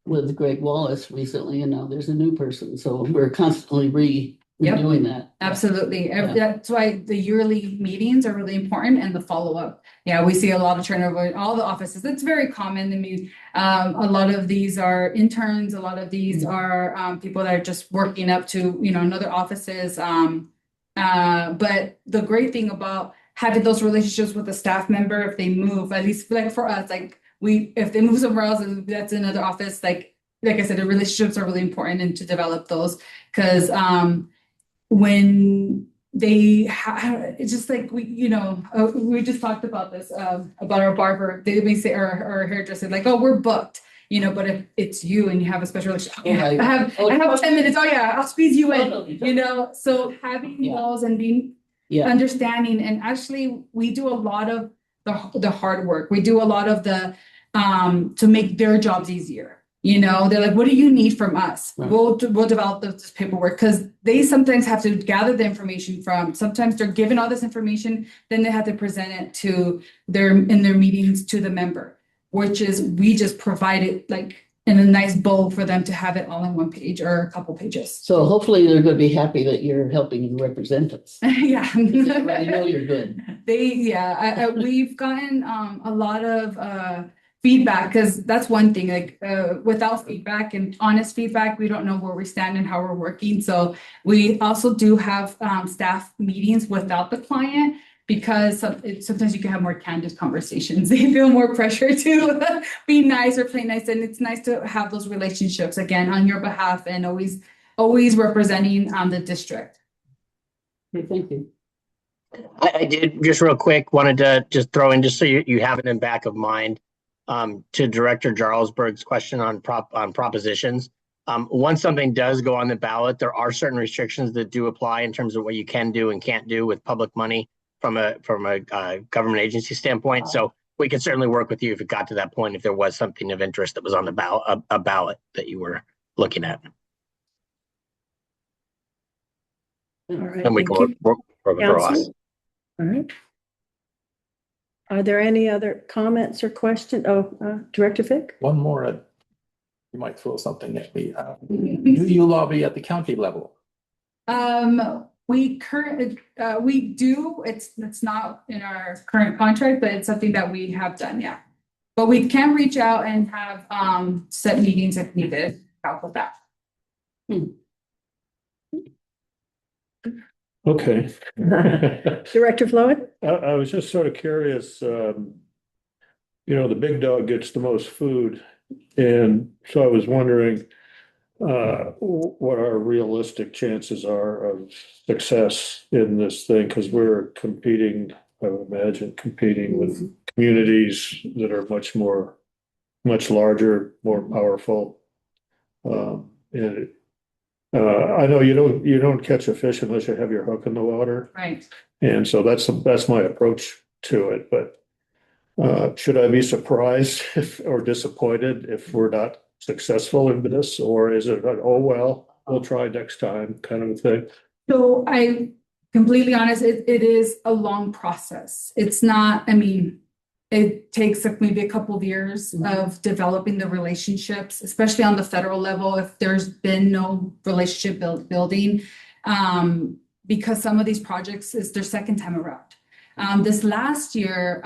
with Greg Wallace recently, and now there's a new person. So we're constantly redoing that. Absolutely. Yeah. That's why the yearly meetings are really important, and the follow-up. Yeah, we see a lot of turnover in all the offices. It's very common. I mean, a lot of these are interns. A lot of these are people that are just working up to, you know, in other offices. But the great thing about having those relationships with a staff member, if they move, at least like for us, like if they move somewhere else and that's another office, like I said, the relationships are really important, and to develop those, because when they it's just like we just talked about this about our barber. They may say, or our hairdresser, like, oh, we're booked, you know, but if it's you and you have a special relationship, I have 10 minutes. Oh yeah, I'll squeeze you in, you know. So having those and being understanding, and actually we do a lot of the hard work. We do a lot of the to make their jobs easier. You know, they're like, what do you need from us? Right. We'll develop this paperwork, because they sometimes have to gather the information from, sometimes they're given all this information, then they have to present it to in their meetings to the member, which is, we just provide it like in a nice bowl for them to have it all in one page or a couple pages. So hopefully they're going to be happy that you're helping represent us. Yeah. I know you're good. We've gotten a lot of feedback, because that's one thing, like without feedback and honest feedback, we don't know where we stand and how we're working. So we also do have staff meetings without the client, because sometimes you can have more candid conversations. They feel more pressure to be nice or play nice, and it's nice to have those relationships again on your behalf, and always representing the district. Okay, thank you. I did just real quick, wanted to just throw in, just so you have it in back of mind, to Director Jarlsberg's question on propositions. Once something does go on the ballot, there are certain restrictions that do apply in terms of what you can do and can't do with public money from a government agency standpoint. So we can certainly work with you if it got to that point, if there was something of interest that was on the ballot, a ballot that you were looking at. All right, And we thank can you. work with Ross. Council? All right. Are there any other comments or questions? Oh, Director Fick? One more, you might throw something at me. Do you lobby at the county level? We do. It's not in our current contract, but it's something that we have done. Yeah, but we can reach out and have set meetings if needed. Help with that. Okay. Director Floyd? I was just sort of curious, the big dog gets the most food. And so I was wondering what our realistic chances are of success in this thing, because we're competing, I would imagine, with communities that are much larger, more powerful. I know you don't catch a fish unless you have your hook in the water. Right. And so that's my approach to it. But should I be surprised or disappointed if we're not successful in this, or is it, oh, well, we'll try next time kind of a thing? So I completely honest, it is a long process. It's not, it takes maybe a couple of years of developing the relationships, especially on the federal level, if there's been no relationship building, because some of these projects is their second time around. This last year,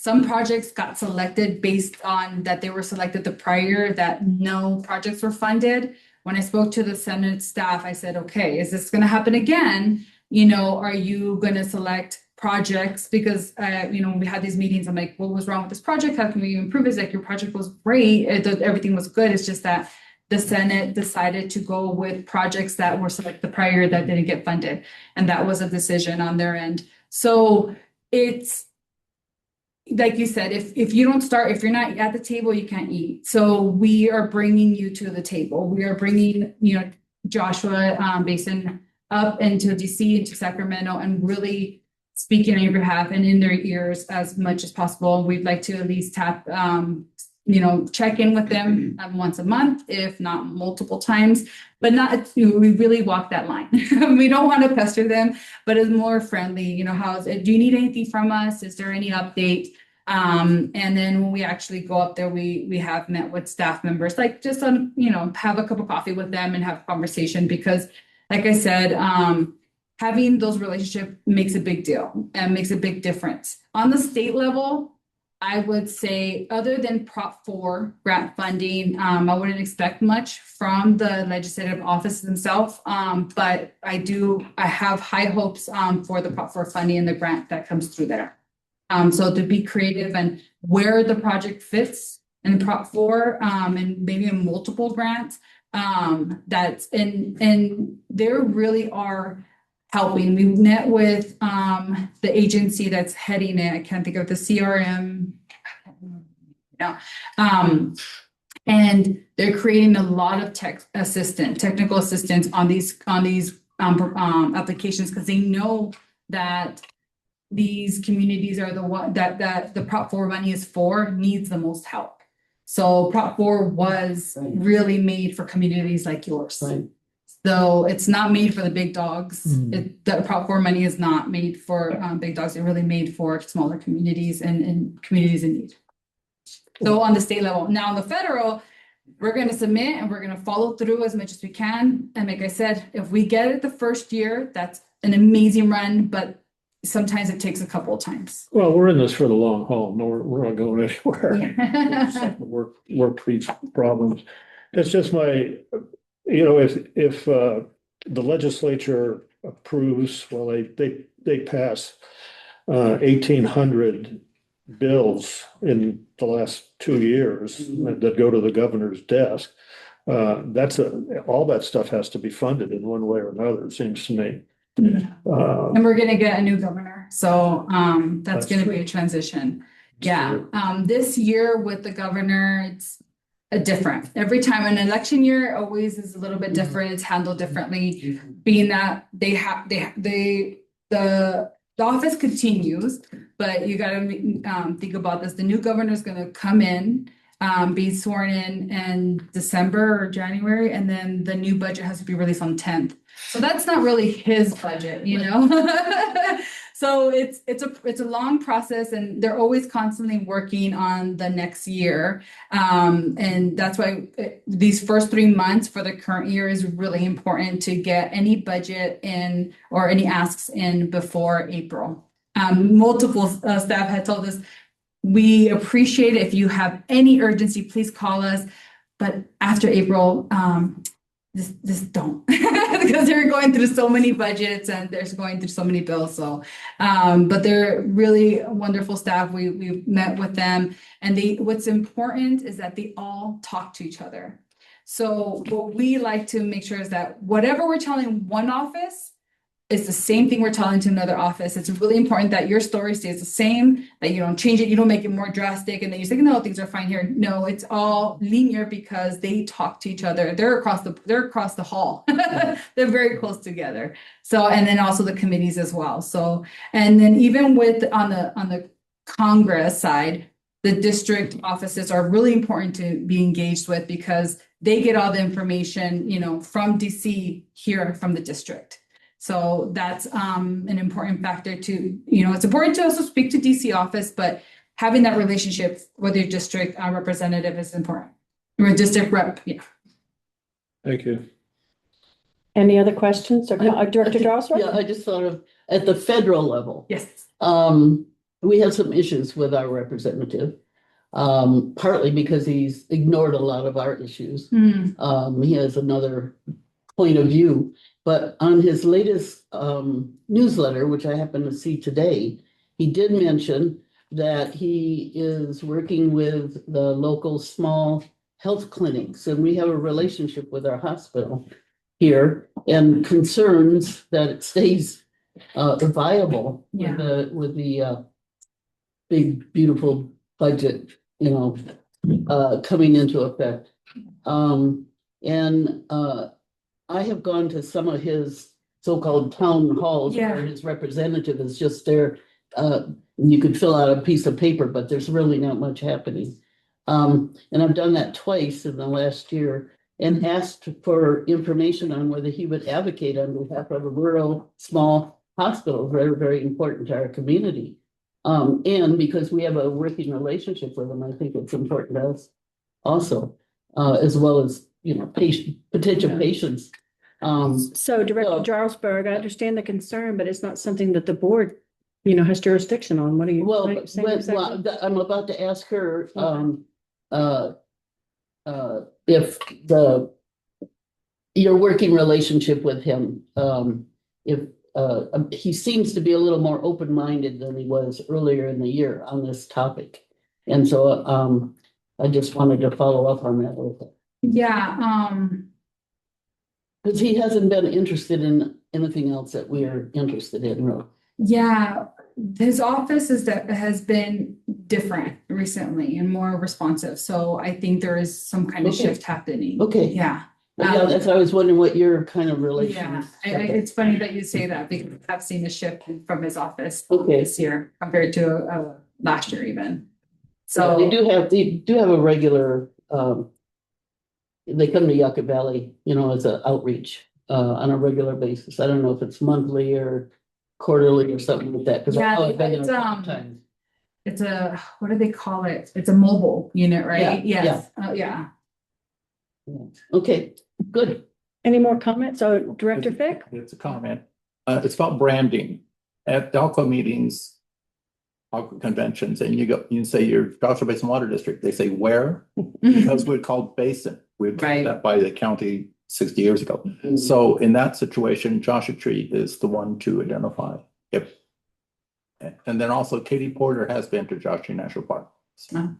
Some projects got selected based on that they were selected the prior that no projects were funded. When I spoke to the Senate staff, I said, okay, is this gonna happen again? You know, are you gonna select projects? Because, you know, when we had these meetings, I'm like, what was wrong with this project? How can we improve it? It's like, your project was great. Everything was good. It's just that the Senate decided to go with projects that were selected the prior that didn't get funded. And that was a decision on their end. So it's, like you said, if you don't start, if you're not at the table, you can't eat. So we are bringing you to the table. We are bringing, you know, Joshua Basin up into DC, into Sacramento, and really speaking on your behalf and in their ears as much as possible. We'd like to at least tap, you know, check in with them once a month, if not multiple times, but not, we really walk that line. We don't want to pester them, but it's more friendly, you know, how's it, do you need anything from us? Is there any update? And then when we actually go up there, we have met with staff members, like just on, you know, have a cup of coffee with them and have a conversation, because like I said, having those relationships makes a big deal and makes a big difference. On the state level, I would say, other than Prop 4 grant funding, I wouldn't expect much from the legislative office themselves. But I have high hopes for the Prop 4 funding and the grant that comes through there. So to be creative and where the project fits in Prop 4 and maybe in multiple grants, that's and there really are helping. We met with the agency that's heading it. I can't think of the CRM. And they're creating a lot of technical assistance on these applications, because they know that these communities are the one that the Prop 4 money is for, needs the most help. So Prop 4 was really made for communities like yours. Right. So it's not made for the big dogs. The Prop 4 money is not made for big dogs. It's really made for smaller communities and communities in need. So on the state level. Now on the federal, we're going to submit and we're going to follow through as much as we can. And like I said, if we get it the first year, that's an amazing run, but sometimes it takes a couple of times. Well, we're in this for the long haul. No, we're not going anywhere. Yeah. Work these problems. It's just my, you know, if the legislature approves, well, they pass 1,800 bills in the last 2 years that go to the governor's desk. All that stuff has to be funded in one way or another, it seems to me. And we're gonna get a new governor, so that's gonna be a transition. Yeah, this year with the governor, it's a different. Every time an election year always is a little bit different. It's handled differently, being that the office continues, but you gotta think about this. The new governor is gonna come in, be sworn in December or January, and then the new budget has to be released on 10th. So that's not really his budget, you know? So it's a long process, and they're always constantly working on the next year. And that's why these first 3 months for the current year is really important to get any budget in or any asks in before April. Multiple staff had told us, we appreciate it if you have any urgency, please call us. But after April, just don't, because they're going through so many budgets and they're going through so many bills. So, but they're really wonderful staff. We met with them, and what's important is that they all talk to each other. So what we like to make sure is that whatever we're telling one office is the same thing we're telling to another office. It's really important that your story stays the same, that you don't change it, you don't make it more drastic, and then you say, no, things are fine here. No, it's all linear because they talk to each other. They're across the hall. They're very close together. So, and then also the committees as well. So, and then even with on the Congress side, the district offices are really important to be engaged with, because they get all the information, you know, from DC here from the district. So that's an important factor to, you know, it's important to also speak to DC office, but having that relationship with your district representative is important. Or district rep, yeah. Thank you. Any other questions? Or Director Drawsworth? Yeah, I just thought of at the federal level. Yes. we had some issues with our representative. Partly because he's ignored a lot of our issues. He has another point of view, but on his latest newsletter, which I happened to see today, he did mention that he is working with the local small health clinics, and we have a relationship with our hospital here, and concerns that it stays viable with the big, beautiful budget, coming into effect. I have gone to some of his so-called town halls where his representative is just there. You could fill out a piece of paper, but there's really not much happening. And I've done that twice in the last year and asked for information on whether he would advocate on behalf of a rural, small hospital, very, very important to our community. And because we have a working relationship with them, I think it's important to us also, as well as, potential patients. So Director Jarlsberg, I understand the concern, but it's not something that the board, has jurisdiction on. What are you? I'm about to ask her, if your working relationship with him, if he seems to be a little more open-minded than he was earlier in the year on this topic. And so I just wanted to follow up on that a little bit. Yeah. Because he hasn't been interested in anything else that we are interested in, really. Yeah, his office has been different recently and more responsive. So I think there is some kind of shift happening. Okay. Yeah. That's I was wondering what your kind of relation. It's funny that you say that because I've seen a shift from his office Okay. this year compared to last year even. So So they do have a regular, they come to Yucca Valley, as an outreach on a regular basis. I don't know if it's monthly or quarterly or something like that. It's a, what do they call it? It's a mobile unit, right? Yes. Yeah. Okay, good. Any more comments? So Director Fick? It's a comment. It's about branding. At DELCO meetings, DELCO conventions, and you say your Joshua Basin Water District, they say where? Because we're called Basin. We were told that by the county 60 years ago. So in that situation, Joshua Tree is the one to identify. And then also Katie Porter has been to Joshua National Park. All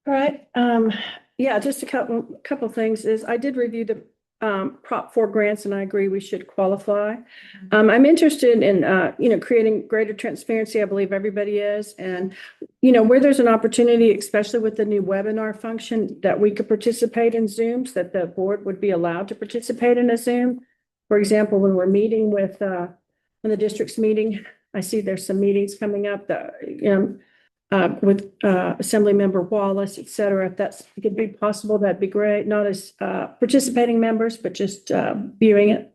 right. Yeah, just a couple things is I did review the Prop 4 grants, and I agree we should qualify. I'm interested in, creating greater transparency. I believe everybody is. And, where there's an opportunity, especially with the new webinar function, that we could participate in Zooms, that the board would be allowed to participate in a Zoom. For example, when we're meeting with, when the district's meeting, I see there's some meetings coming up that, with Assemblymember Wallace, et cetera. If it could be possible, that'd be great. Not as participating members, but just viewing it.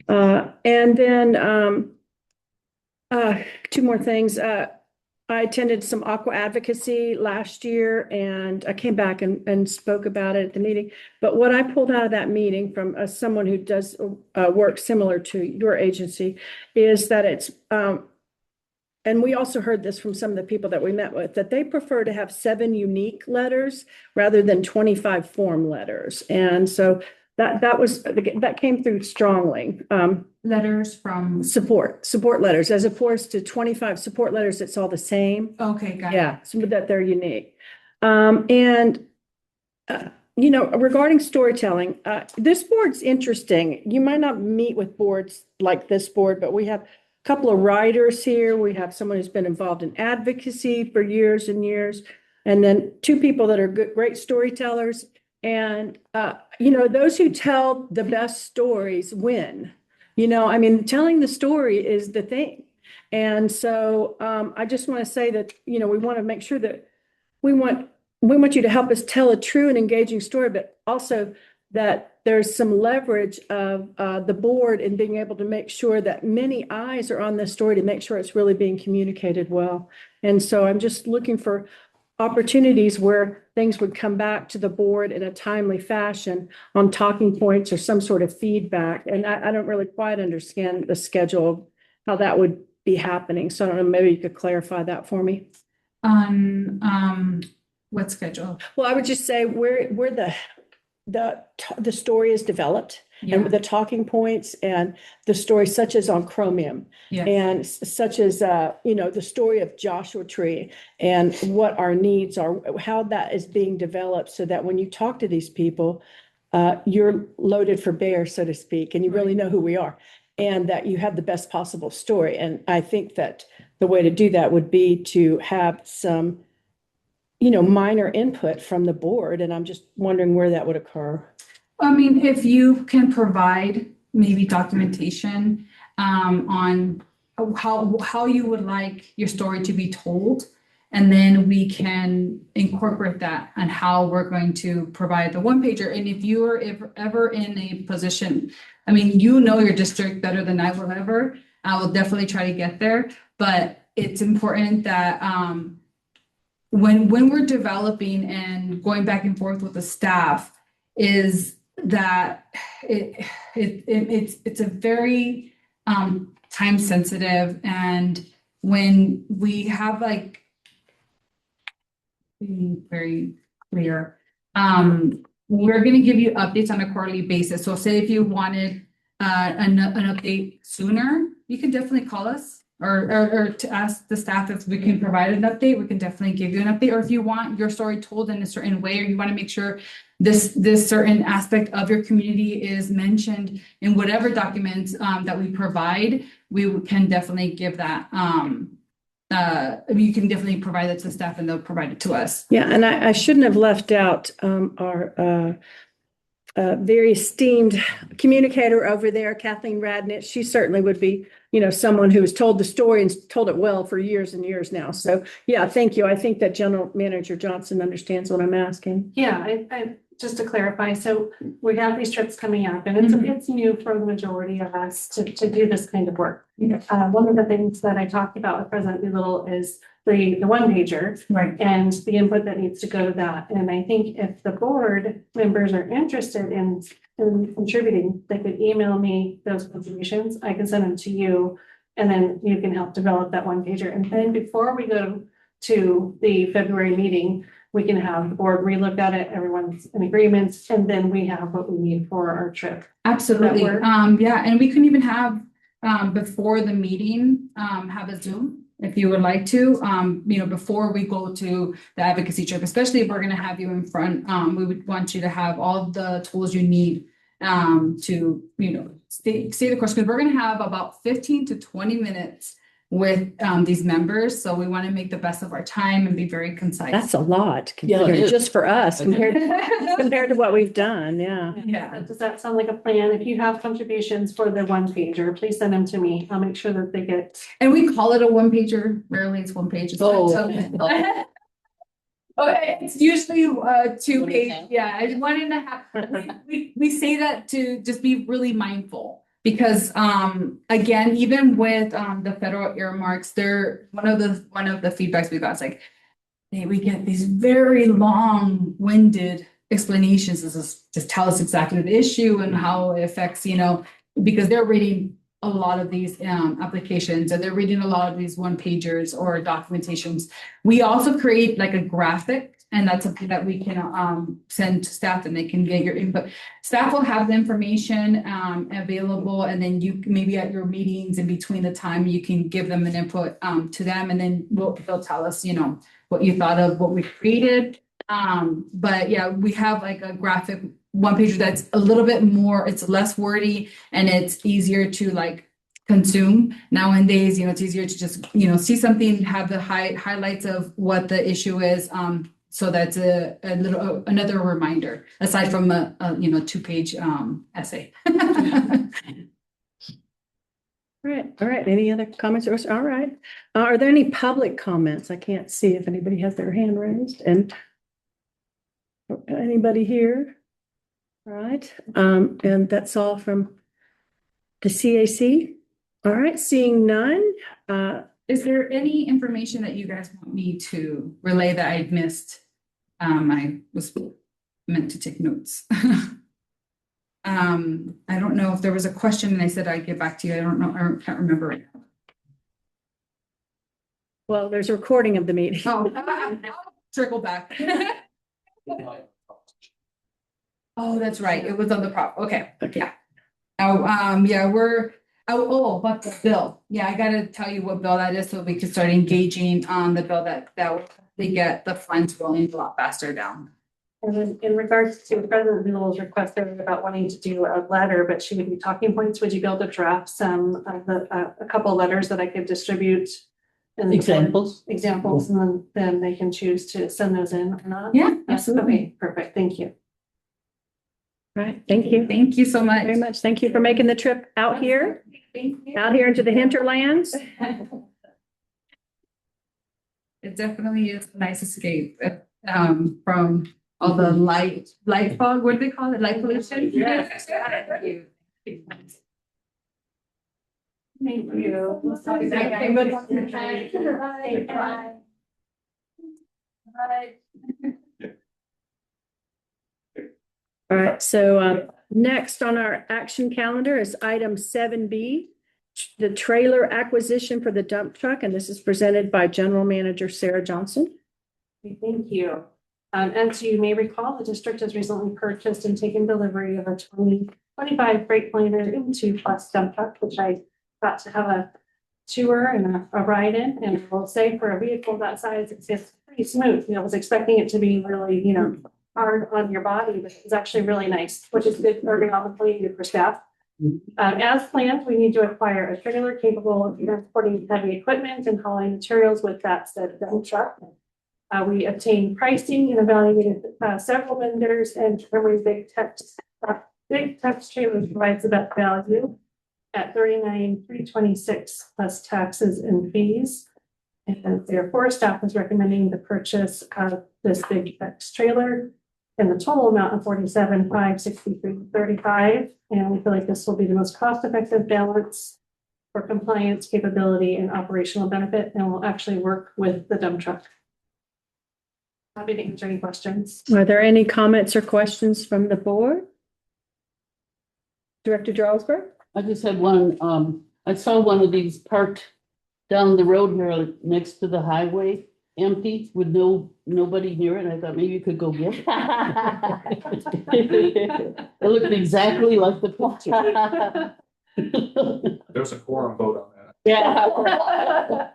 And then two more things. I attended some aqua advocacy last year, and I came back and spoke about it at the meeting. But what I pulled out of that meeting from someone who does work similar to your agency is that it's and we also heard this from some of the people that we met with, that they prefer to have 7 unique letters rather than 25 form letters. And so that came through strongly. Letters from support letters, as opposed to 25 support letters. It's all the same. Okay, got it. Yeah, so that they're unique. Regarding storytelling, this board's interesting. You might not meet with boards like this board, but we have couple of writers here. We have someone who's been involved in advocacy for years and years, and then 2 people that are great storytellers. And, those who tell the best stories win. Telling the story is the thing. And so I just want to say that, we want to make sure that we want you to help us tell a true and engaging story, but also that there's some leverage of the board in being able to make sure that many eyes are on this story to make sure it's really being communicated well. And so I'm just looking for opportunities where things would come back to the board in a timely fashion on talking points or some sort of feedback. And I don't really quite understand the schedule, how that would be happening? So I don't know, maybe you could clarify that for me. On, what schedule? Well, I would just say where the story is developed and Yeah, the talking points and the story such as on Chromium yeah, and such as, the story of Joshua Tree and what our needs are, how that is being developed so that when you talk to these people, you're loaded for bear, so to speak, and you really know who we are and that you have the best possible story. And I think that the way to do that would be to have some minor input from the board, and I'm just wondering where that would occur. I mean, if you can provide maybe documentation on how you would like your story to be told. And then we can incorporate that and how we're going to provide the one pager. And if you are ever in a position, I mean, you know your district better than I will ever. I will definitely try to get there, but it's important that when we're developing and going back and forth with the staff, is that it's a very time sensitive, and when we have like being very clear, we're going to give you updates on a quarterly basis. So say if you wanted an update sooner, you can definitely call us or to ask the staff if we can provide an update. We can definitely give you an update. Or if you want your story told in a certain way, or you want to make sure this certain aspect of your community is mentioned in whatever documents that we provide, we can definitely give that. You can definitely provide that to staff and they'll provide it to us. Yeah, and I shouldn't have left out our very esteemed communicator over there, Kathleen Radnitz. She certainly would be, someone who has told the story and told it well for years and years now. So yeah, thank you. I think that General Manager Johnson understands what I'm asking. Yeah, I just to clarify, so we have these trips coming up and it's new for the majority of us to do this kind of work. One of the things that I talked about with President Doolittle is the one pager. Right. And the input that needs to go to that. And I think if the board members are interested in contributing, they could email me those contributions. I can send them to you and then you can help develop that one pager. And then before we go to the February meeting, we can have the board relook at it, everyone's in agreement, and then we have what we need for our trip. Absolutely. That work? Yeah, and we can even have before the meeting, have a Zoom if you would like to, before we go to the advocacy trip, especially if we're going to have you in front, we would want you to have all the tools you need to, stay the course, because we're going to have about 15 to 20 minutes with these members. So we want to make the best of our time and be very concise. That's a lot just for us compared to what we've done. Yeah. Yeah. Does that sound like a plan? If you have contributions for the one pager, please send them to me. I'll make sure that they get. And we call it a one pager. Rarely it's one page. Okay, it's usually 2 page. Yeah, I wanted to have. We say that to just be really mindful. Because again, even with the federal earmarks, they're one of the feedbacks we got is like, hey, we get these very long-winded explanations. This is just tell us exactly the issue and how it affects, because they're reading a lot of these applications and they're reading a lot of these one pagers or documentations. We also create like a graphic. And that's something that we can send to staff and they can get your input. Staff will have the information available, and then you maybe at your meetings in between the time you can give them an input to them, and then they'll tell us, what you thought of what we created. But yeah, we have like a graphic one pager that's a little bit more, it's less wordy and it's easier to like consume nowadays. It's easier to just, see something, have the highlights of what the issue is. So that's another reminder aside from a 2-page essay. All right. Any other comments? All right. Are there any public comments? I can't see if anybody has their hand raised. And anybody here? All right. And that's all from the CAC. All right. Seeing none. Is there any information that you guys want me to relay that I missed? I was meant to take notes. I don't know if there was a question and I said I'd get back to you. I don't know. I can't remember right now. Well, there's a recording of the meeting. Oh, circle back. Oh, that's right. It was on the prop. Okay, yeah. Oh, yeah, but the bill. Yeah, I gotta tell you what bill that is so we can start engaging on the bill that they get the funds rolling a lot faster down. And then in regards to President Newell's request earlier about wanting to do a letter, but she would be talking points, would you be able to draft some of a couple of letters that I could distribute? And Examples? Examples, and then they can choose to send those in or not? Yeah, absolutely. Okay, perfect, thank you. Right, thank you Thank you so much. very much. Thank you for making the trip out here into the hinterlands. It definitely is a nice escape, from all the light fog, what do they call it? Light pollution? Yes. Thank you. Thank you. All right, so next on our action calendar is item 7B, the trailer acquisition for the dump truck, and this is presented by General Manager Sarah Johnson. Thank you. As you may recall, the district has recently purchased and taken delivery of a 2025 Freightliner into plus dump truck, which I got to have a tour and a ride in. And I will say for a vehicle that size, it's pretty smooth. You know, I was expecting it to be really, hard on your body, but it's actually really nice, which is good ergonomically, good for staff. As planned, we need to acquire a trailer capable of transporting heavy equipment and hauling materials with that said dump truck. We obtained pricing and evaluated several vendors and determined Big Tex Trailers provides the best value at $39,326 plus taxes and fees. And therefore, staff is recommending the purchase of this Big Tex trailer in the total amount of $47,563.35. And we feel like this will be the most cost-effective balance for compliance, capability, and operational benefit, and will actually work with the dump truck. Happy to answer any questions. Are there any comments or questions from the board? Director Jarlsberg? I just had one, I saw one of these parked down the road here next to the highway, empty with nobody near it. I thought maybe you could go get it. It looked exactly like the picture. There's a quorum vote on that. Yeah.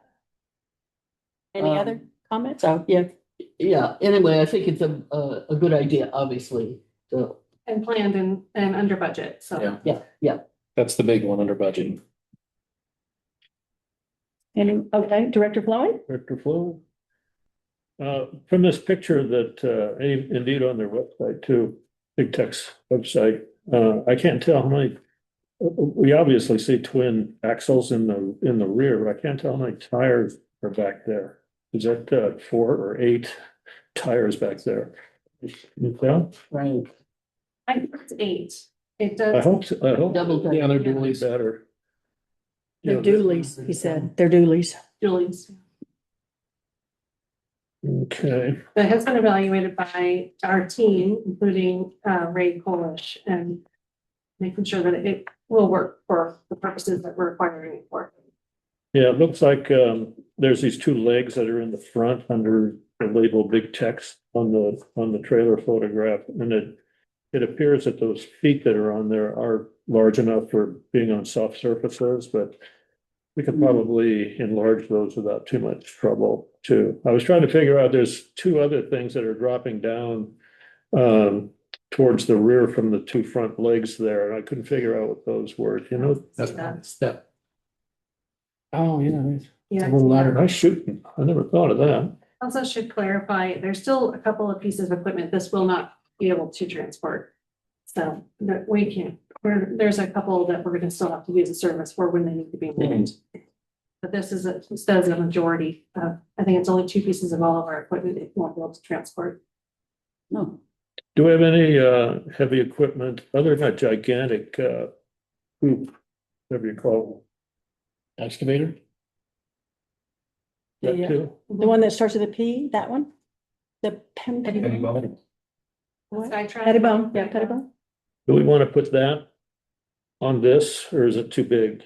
Any other comments? Oh, yeah. Yeah, anyway, I think it's a good idea, obviously, so, And planned and under budget, so. yeah. That's the big one under budget. Okay, Director Flowey? Director Flo? From this picture that, indeed on their website too, Big Tech's website, I can't tell how many, we obviously see twin axles in the rear, but I can't tell how many tires are back there. Is that 4 or 8 tires back there? You tell? Right. I think it's 8. It I does. hope, I hope. Double Yeah, they're Really dually. better. They're dualies, he said. They're dualies. Julie's. Okay, That has been evaluated by our team, including Ray Colish, and making sure that it will work for the purposes that we're requiring it for. yeah, it looks like there's these 2 legs that are in the front under the label Big Tex on the trailer photograph, and it appears that those feet that are on there are large enough for being on soft surfaces, but we could probably enlarge those without too much trouble too. I was trying to figure out, there's 2 other things that are dropping down towards the rear from the 2 front legs there, and I couldn't figure out what those were, you know? That's one step. Oh, yeah. Yeah. A little ladder. Nice shooting. I never thought of that. Also should clarify, there's still a couple of pieces of equipment this will not be able to transport. So that we can't, there's a couple that we're gonna still have to use a service for when they need to be moved. But this is a majority of, I think it's only 2 pieces of all of our equipment that won't be able to transport. No, Do we have any heavy equipment, other than that gigantic hoop, whatever you call Excavator? it? That Yeah. too? The one that starts with a P, that one? The Pettibone? Pettibone, yeah, Pettibone. Do we want to put that on this, or is it too big?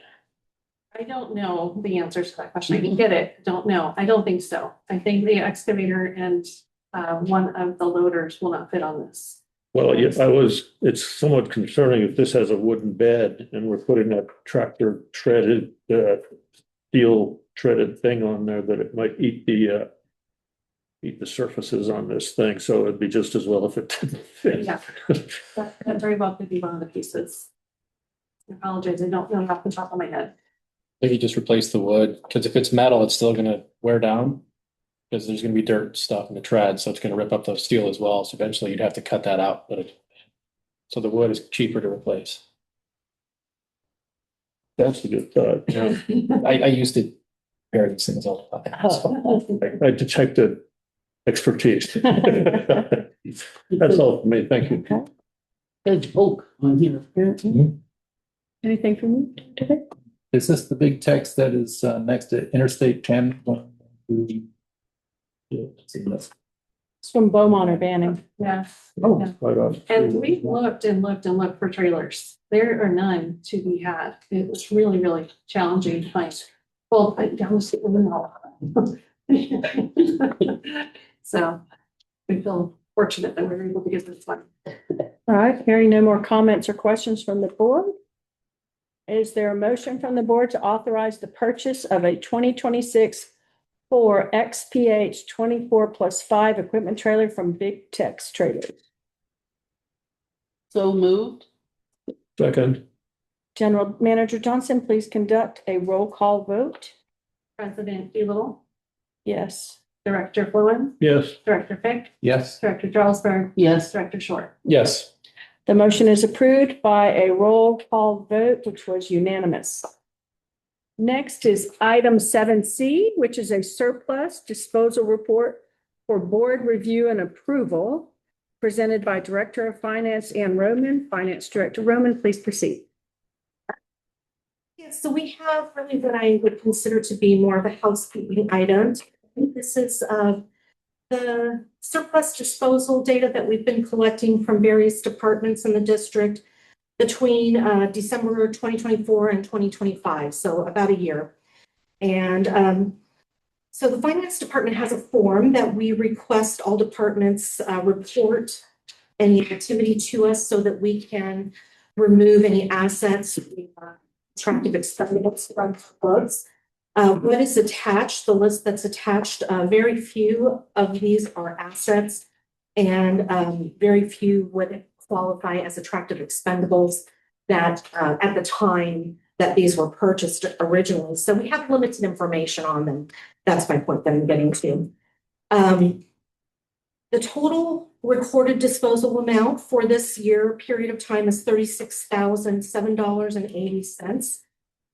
I don't know the answer to that question. I can get it. Don't know. I don't think so. I think the excavator and one of the loaders will not fit on this. Well, yeah, it's somewhat concerning if this has a wooden bed and we're putting that tractor treaded, steel treaded thing on there, that it might eat the surfaces on this thing. So it'd be just as well if it didn't fit. Yeah. That very well could be one of the pieces. I apologize. I don't know off the top of my head. Maybe just replace the wood, because if it's metal, it's still gonna wear down. Because there's gonna be dirt stuff in the tread, so it's gonna rip up the steel as well. So eventually you'd have to cut that out, so the wood is cheaper to replace. That's a good thought. Yeah. I used to repair these things all the time. So. I detected expertise. That's all for me. Thank you. There's oak on here. Anything from you today? Is this the big text that is next to Interstate 10? It's from Beaumont or Banning. Yes. Oh, Yeah. right on. And we've looked and looked and looked for trailers. There are none to be had. It was really, really challenging to find. Well, I honestly don't know. So we feel fortunate that we were able to get this one. All right, hearing no more comments or questions from the board. Is there a motion from the board to authorize the purchase of a 2026 Ford XPH 24+5 equipment trailer from Big Tex Trailers? So moved. Second, General Manager Johnson, please conduct a roll call vote. President Doolittle, Yes. Director Flynn, yes. Director Fick, Yes. Director Jarlsberg, Yes. Director Short. Yes. The motion is approved by a roll call vote, which was unanimous. Next is item 7C, which is a surplus disposal report for board review and approval, presented by Director of Finance Ann Roman. Finance Director Roman, please proceed. Yes, so we have really what I would consider to be more of a housekeeping item. This is the surplus disposal data that we've been collecting from various departments in the district between December 2024 and 2025, so about a year. And so the finance department has a form that we request all departments report any activity to us so that we can remove any assets, attractive expendables from the books. What is attached, the list that's attached, very few of these are assets and very few would qualify as attractive expendables that at the time that these were purchased originally. So we have limited information on them. That's my point that I'm getting to. The total recorded disposal amount for this year period of time is $36,007.80.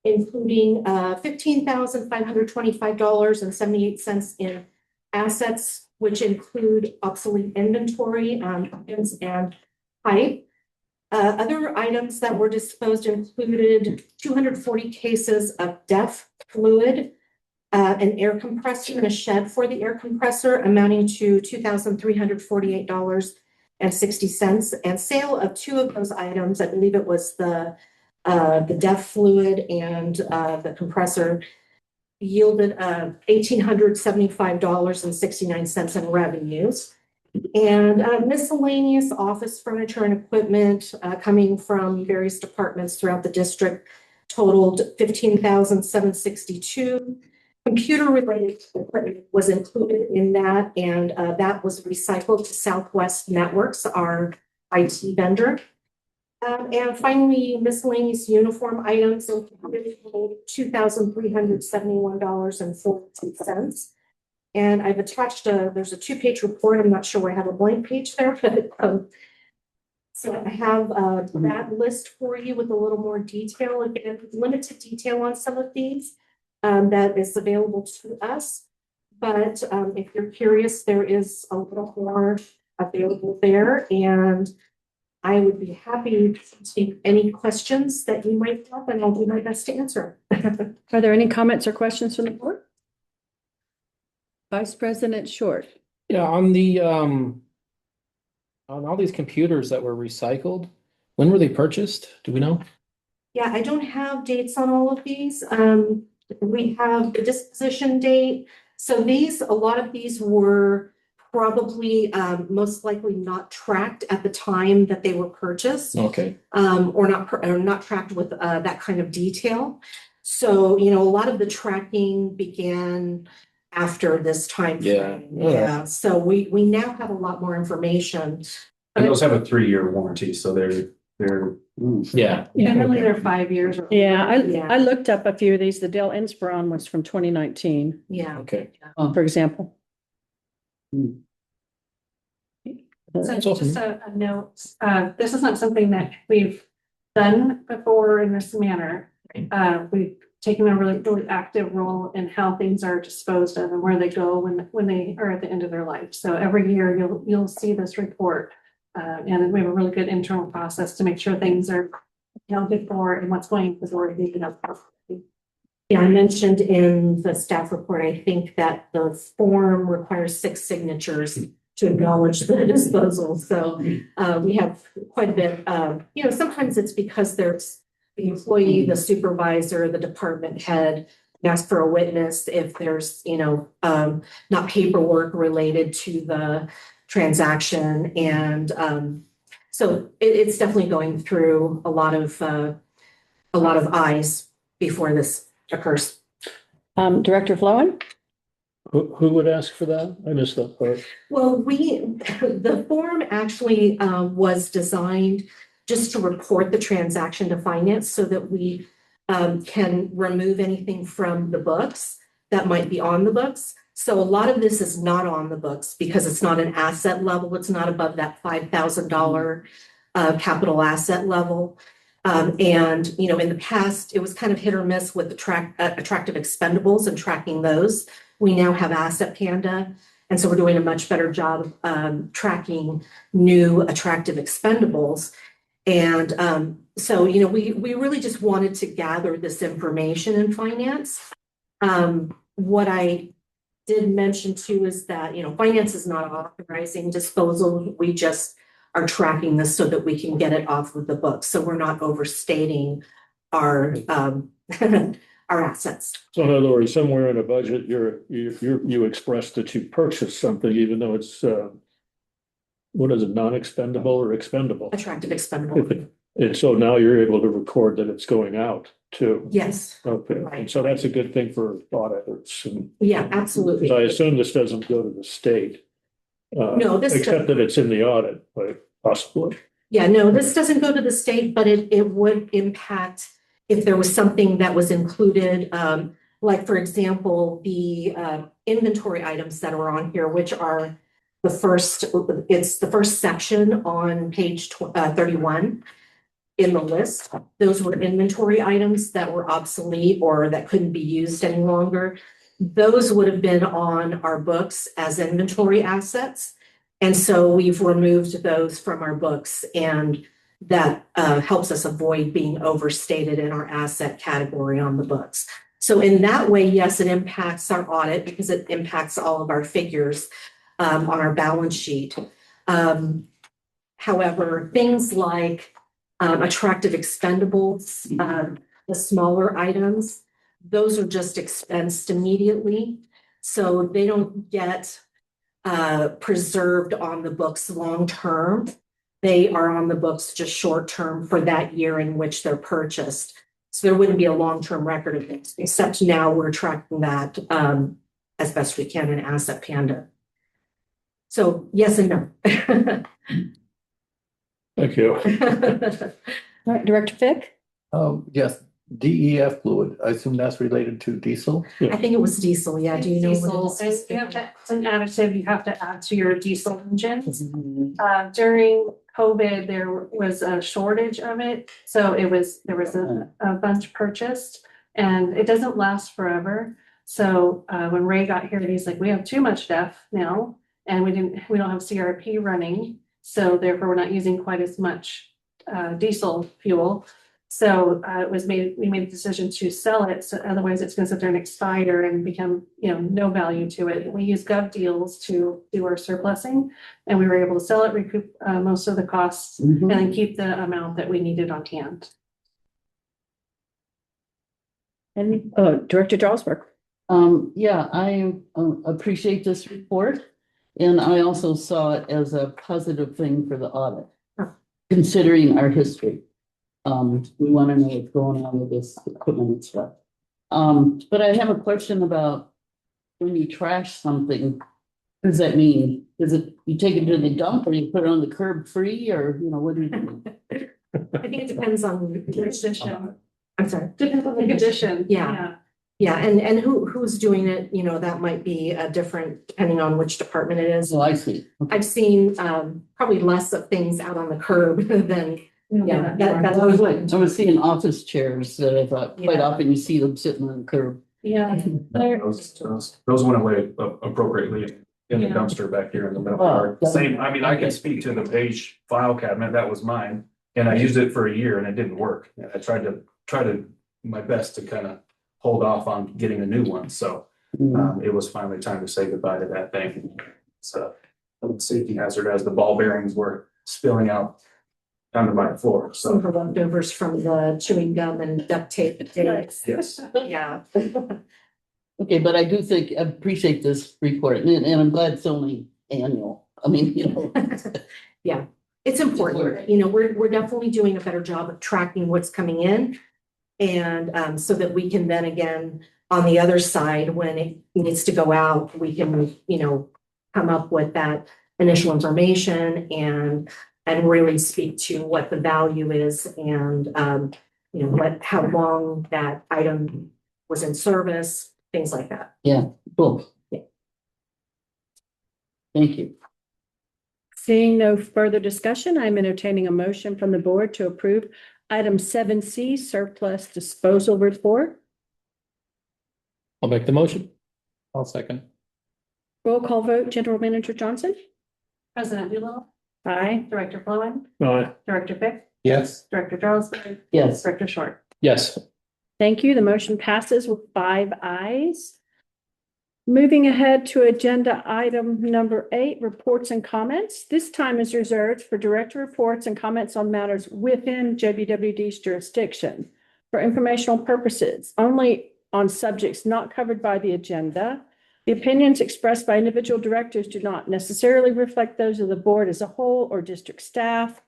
Including $15,525.78 in assets, which include obsolete inventory, items and pipe. Other items that were disposed included 240 cases of DEF fluid, an air compressor and a shed for the air compressor amounting to $2,348.60, and sale of two of those items. I believe it was the DEF fluid and the compressor yielded $1,875.69 in revenues. And miscellaneous office furniture and equipment coming from various departments throughout the district totaled $15,762. Computer-related equipment was included in that, and that was recycled to Southwest Networks, our IT vendor. And finally, miscellaneous uniform items included $2,371.42. And I've attached there's a 2-page report. I'm not sure where I have a blank page there, but so I have that list for you with a little more detail, again, limited detail on some of these that is available to us. But if you're curious, there is a little more available there, and I would be happy to take any questions that you might have, and I'll do my best to answer. Are there any comments or questions from the board? Vice President Short. Yeah, on all these computers that were recycled, when were they purchased? Do we know? Yeah, I don't have dates on all of these. We have the disposition date. So a lot of these were probably, most likely not tracked at the time that they were purchased. Okay, Or not tracked with, that kind of detail. So, you know, a lot of the tracking began after this time Yeah, frame. all right. Yeah, so we now have a lot more information. And those have a 3-year warranty, so they're yeah. Generally, they're 5 years. or Yeah, Yeah. I looked up a few of these. The Dell Inspiron was from 2019, Yeah. Okay. for example. So That's just awesome. a note, this is not something that we've done before in this manner. We've taken a really active role in how things are disposed of and where they go when they are at the end of their life. So every year you'll see this report. And we have a really good internal process to make sure things are accounted for and what's going to the door. Yeah, I mentioned in the staff report, I think that the form requires 6 signatures to acknowledge the disposal. So we have quite a bit of, you know, sometimes it's because there's the employee, the supervisor, the department head ask for a witness if there's, you know, not paperwork related to the transaction. And so it's definitely going through a lot of eyes before this occurs. Director Flowen? Who would ask for that? I missed that part. Well, the form actually was designed just to report the transaction to finance so that we can remove anything from the books that might be on the books. So a lot of this is not on the books because it's not an asset level. It's not above that $5,000 capital asset level. And, you know, in the past, it was kind of hit or miss with attractive expendables and tracking those. We now have Asset Panda. And so we're doing a much better job of tracking new attractive expendables. And so, you know, we really just wanted to gather this information in finance. What I did mention too is that, you know, finance is not authorizing disposal. We just are tracking this so that we can get it off of the books. So we're not overstating our our assets. So in other words, somewhere in a budget, you expressed that you purchased something, even though it's, what is it, non-expendable or expendable? Attractive expendable. And so now you're able to record that it's going out too. Yes. Okay, Right. and so that's a good thing for auditors. And Yeah, absolutely. 'cause I assume this doesn't go to the state. No, this except that it's in the audit, but possibly. Yeah, no, this doesn't go to the state, but it would impact if there was something that was included, like, for example, the inventory items that are on here, which are it's the first section on page 31 in the list. Those were inventory items that were obsolete or that couldn't be used any longer. Those would have been on our books as inventory assets. And so we've removed those from our books, and that helps us avoid being overstated in our asset category on the books. So in that way, yes, it impacts our audit because it impacts all of our figures on our balance sheet. However, things like attractive expendables, the smaller items, those are just expensed immediately. So they don't get preserved on the books long term. They are on the books just short term for that year in which they're purchased. So there wouldn't be a long-term record of things, except now we're tracking that as best we can in Asset Panda. So yes and no. Thank you. All right, Director Fick? Yes, DEF fluid, I assume that's related to diesel? I think it was diesel. Yeah. Do you know Diesel, what it is? and it's an additive you have to add to your diesel engines. During COVID, there was a shortage of it, so there was a bunch purchased, and it doesn't last forever. So when Ray got here, he's like, we have too much DEF now, and we don't have CRP running, so therefore we're not using quite as much diesel fuel. So we made the decision to sell it. So otherwise it's going to sit there and expire and become, no value to it. We use gov deals to do our surplusing, and we were able to sell it, recoup most of the costs, and then keep the amount that we needed on hand. And, Director Jarlsberg. Yeah, I appreciate this report. And I also saw it as a positive thing for the audit, considering our history. We want to know what's going on with this equipment and stuff. But I have a question about when you trash something, what does that mean? Is it, you take it to the dump or you put it on the curb free or, what do you do? I think it depends on the condition. I'm sorry. Depends on the condition. Yeah. Yeah, and who's doing it, that might be different depending on which department it is. So I see. Okay. I've seen probably less of things out on the curb than, that's. I was seeing office chairs that I thought quite Yeah. often you see them sitting on the curb. Yeah. Those went away appropriately in the Yeah. dumpster back here in the middle. Oh, yard. Same, I mean, I can speak to the beige file cabinet, that was mine, and I used it for a year and it didn't work. And I tried to my best to kind of hold off on getting a new one, so it was finally time to say goodbye to that thing. So a safety hazard as the ball bearings were spilling out onto my floor, Some of so. the leftovers from the chewing gum and duct tape days. Yes. Yeah. Okay, but I do think, I appreciate this report and I'm glad it's only annual. I mean, Yeah, it's important. We're definitely doing a better job of tracking what's coming in. And so that we can then again, on the other side, when it needs to go out, we can, come up with that initial information and really speak to what the value is and, how long that item was in service, things like that. cool. Yeah. Thank you. Seeing no further discussion, I'm entertaining a motion from the board to approve item 7C surplus disposal report. I'll make the motion. I'll second. Roll call vote, General Manager Johnson? President Doolittle, Aye. Director Flynn, Aye. Director Fick, Yes. Director Jarlsberg, Yes. Director Short. Yes. Thank you. The motion passes with 5 ayes. Moving ahead to agenda item number 8, reports and comments. This time is reserved for director reports and comments on matters within JBWD's jurisdiction. For informational purposes, only on subjects not covered by the agenda. The opinions expressed by individual directors do not necessarily reflect those of the board as a whole or district staff,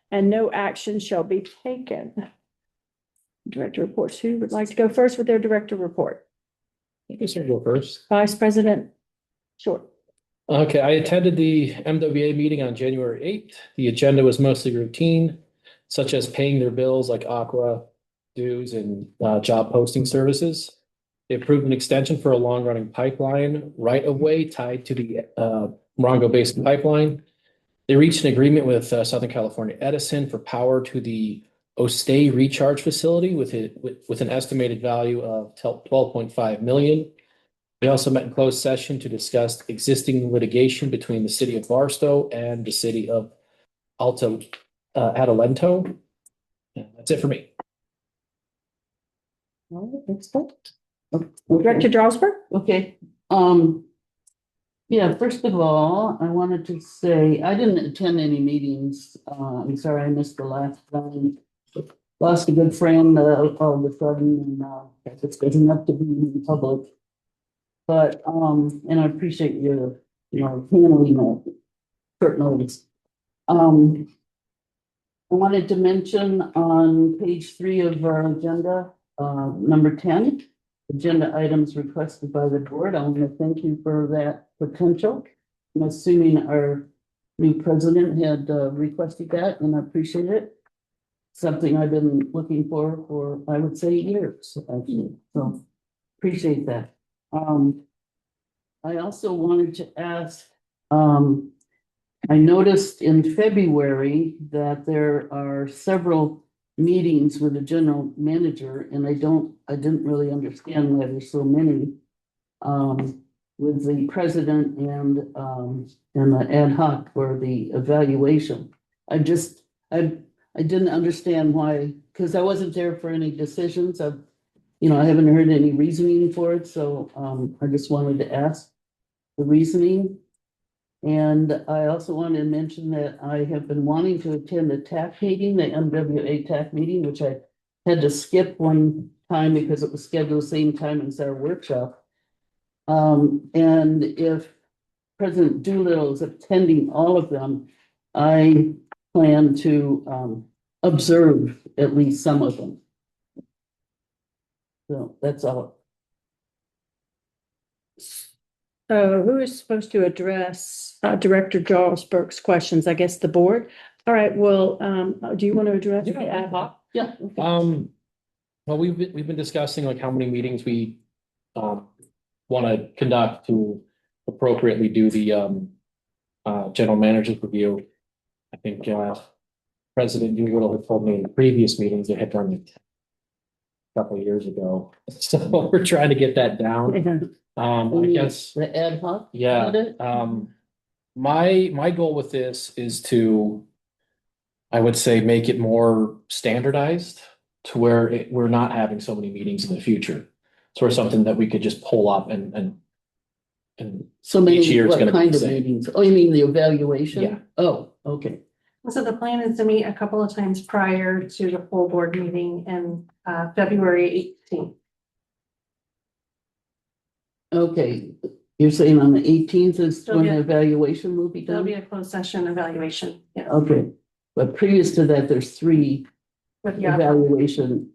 and no action shall be taken. Director reports. Who would like to go first with their director report? I guess I'll go first. Vice President Short. Okay, I attended the MWA meeting on January 8th. The agenda was mostly routine, such as paying their bills like aqua dues and job posting services. They approved an extension for a long-running pipeline right of way tied to the Morongo Basin pipeline. They reached an agreement with Southern California Edison for power to the Ostay recharge facility with an estimated value of $12.5 million. We also met in closed session to discuss existing litigation between the city of Barstow and the city of Adelanto. And that's it for me. Director Jarlsberg? Okay, yeah, first of all, I wanted to say, I didn't attend any meetings. I'm sorry I missed the last one. Lost a good friend, all of a sudden, and, it's good enough to be in public. But, and I appreciate your, handling that short notice. I wanted to mention on page 3 of our agenda, number 10, agenda items requested by the board. I want to thank you for that potential. I'm assuming our new president had requested that, and I appreciate it. Something I've been looking for, I would say, years, actually. So appreciate that. I also wanted to ask, I noticed in February that there are several meetings with the general manager, and I didn't really understand why there's so many. With the president and the ad hoc for the evaluation. I didn't understand why, because I wasn't there for any decisions. I haven't heard any reasoning for it, so I just wanted to ask the reasoning. And I also wanted to mention that I have been wanting to attend the TAC meeting, the MWA TAC meeting, which I had to skip one time because it was scheduled the same time as our workshop. And if President Doolittle is attending all of them, I plan to observe at least some of them. So that's all. So who is supposed to address Director Jarlsberg's questions? I guess the board. All right, well, do you want to address the ad hoc? Yeah. Well, we've been discussing like how many meetings we want to conduct to appropriately do the general manager's review. I think President Doolittle had told me in previous meetings they had done it a couple of years ago. So we're trying to get that down. I guess The ad hoc? yeah. candidate? My goal with this is to, I would say, make it more standardized to where we're not having so many meetings in the future. Sort of something that we could just pull up and So many, each year it's what gonna be kind the of same. meetings? Oh, you mean the evaluation? Yeah. Oh, okay. So the plan is to meet a couple of times prior to the full board meeting in February 18th. Okay, you're saying on the 18th is There'll when be the a- evaluation will be There'll be done? a closed session evaluation, yeah. Okay, but previous to that, there's 3 With the evaluation.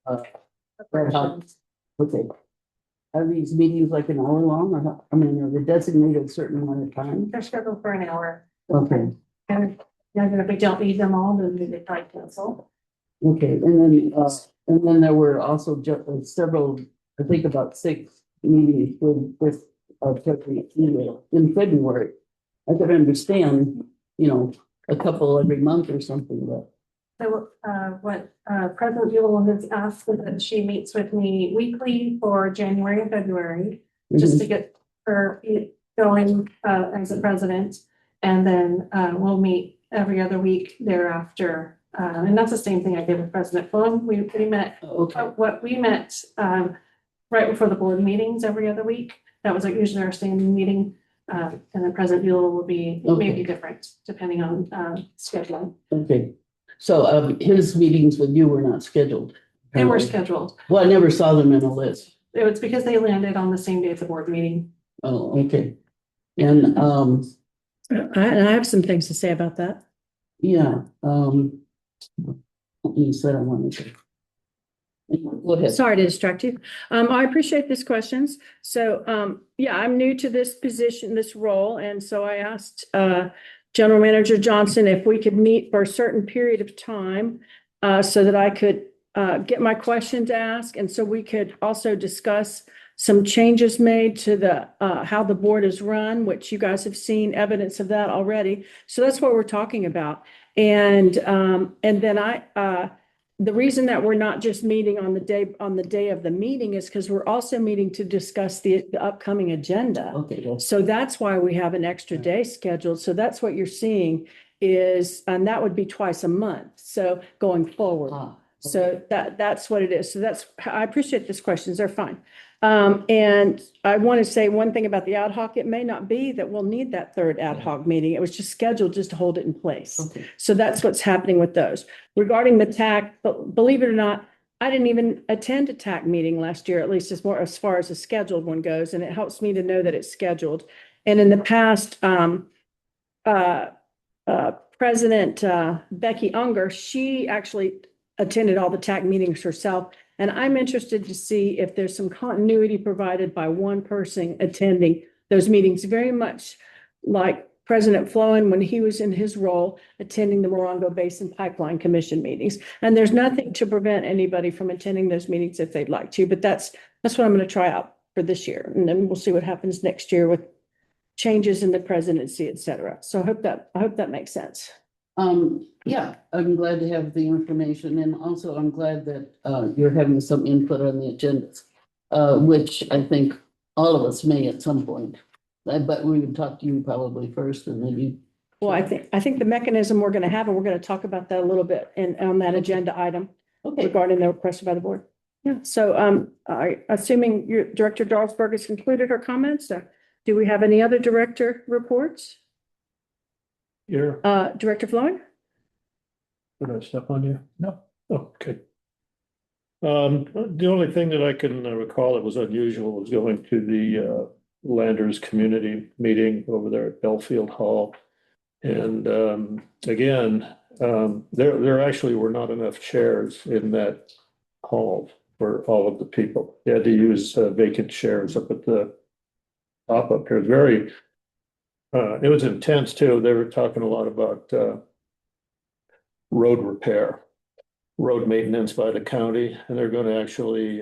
operations. Okay. Are these meetings like an hour long or not? I mean, are they designated a certain amount of time? They're scheduled for an hour. Okay, And then if we don't need them all, then we could probably cancel. okay, and then there were also several, I think about 6 meetings with President email in February. I could understand, a couple every month or something, but. So what President Buell has asked is that she meets with me weekly for January and February, just to get her going as a president. And then we'll meet every other week thereafter. And that's the same thing I did with President Fulham. We met, Okay, we met right before the board meetings every other week. That was usually our standing meeting. And then President Buell will be maybe different depending on scheduling. okay. So his meetings with you were not scheduled? They were apparently. scheduled. Well, I never saw them in a list. It was because they landed on the same day as the board meeting. Oh, okay. And I have some things to say about that. yeah, you said I wanted to. Go ahead. Sorry to distract you. I appreciate these questions. So, yeah, I'm new to this position, this role, and so I asked General Manager Johnson if we could meet for a certain period of time so that I could get my questions asked, and so we could also discuss some changes made to the how the board is run, which you guys have seen evidence of that already. So that's what we're talking about. And then the reason that we're not just meeting on the day of the meeting is because we're also meeting to discuss the upcoming agenda. Okay, well, So that's why we have an extra day scheduled. So that's what you're seeing is, and that would be twice a month. So going forward. So that's what it is. So I appreciate these questions. They're fine. And I want to say one thing about the ad hoc. It may not be that we'll need that third ad hoc meeting. It was just scheduled just to hold it in place. okay. So that's what's happening with those. Regarding the TAC, but believe it or not, I didn't even attend a TAC meeting last year, at least as far as a scheduled one goes, and it helps me to know that it's scheduled. And in the past, President Becky Unger, she actually attended all the TAC meetings herself. And I'm interested to see if there's some continuity provided by one person attending those meetings, very much like President Flowen when he was in his role attending the Morongo Basin Pipeline Commission meetings. And there's nothing to prevent anybody from attending those meetings if they'd like to, but that's what I'm going to try out for this year. And then we'll see what happens next year with changes in the presidency, et cetera. So I hope that makes sense. Yeah, I'm glad to have the information, and also I'm glad that you're having some input on the agendas, which I think all of us may at some point. But we would talk to you probably first, and then you. Well, I think the mechanism we're going to have, and we're going to talk about that a little bit on that agenda item regarding the request by the board. Yeah. So assuming your Director Jarlsberg has concluded her comments, do we have any other director reports? Here, Director Floyd? did I step on you? No. Oh, okay. The only thing that I can recall that was unusual was going to the Landers Community Meeting over there at Belfield Hall. And again, there actually were not enough chairs in that hall for all of the people. They had to use vacant chairs up at the top up here. Very, it was intense too. They were talking a lot about road repair, road maintenance by the county, and they're going to actually,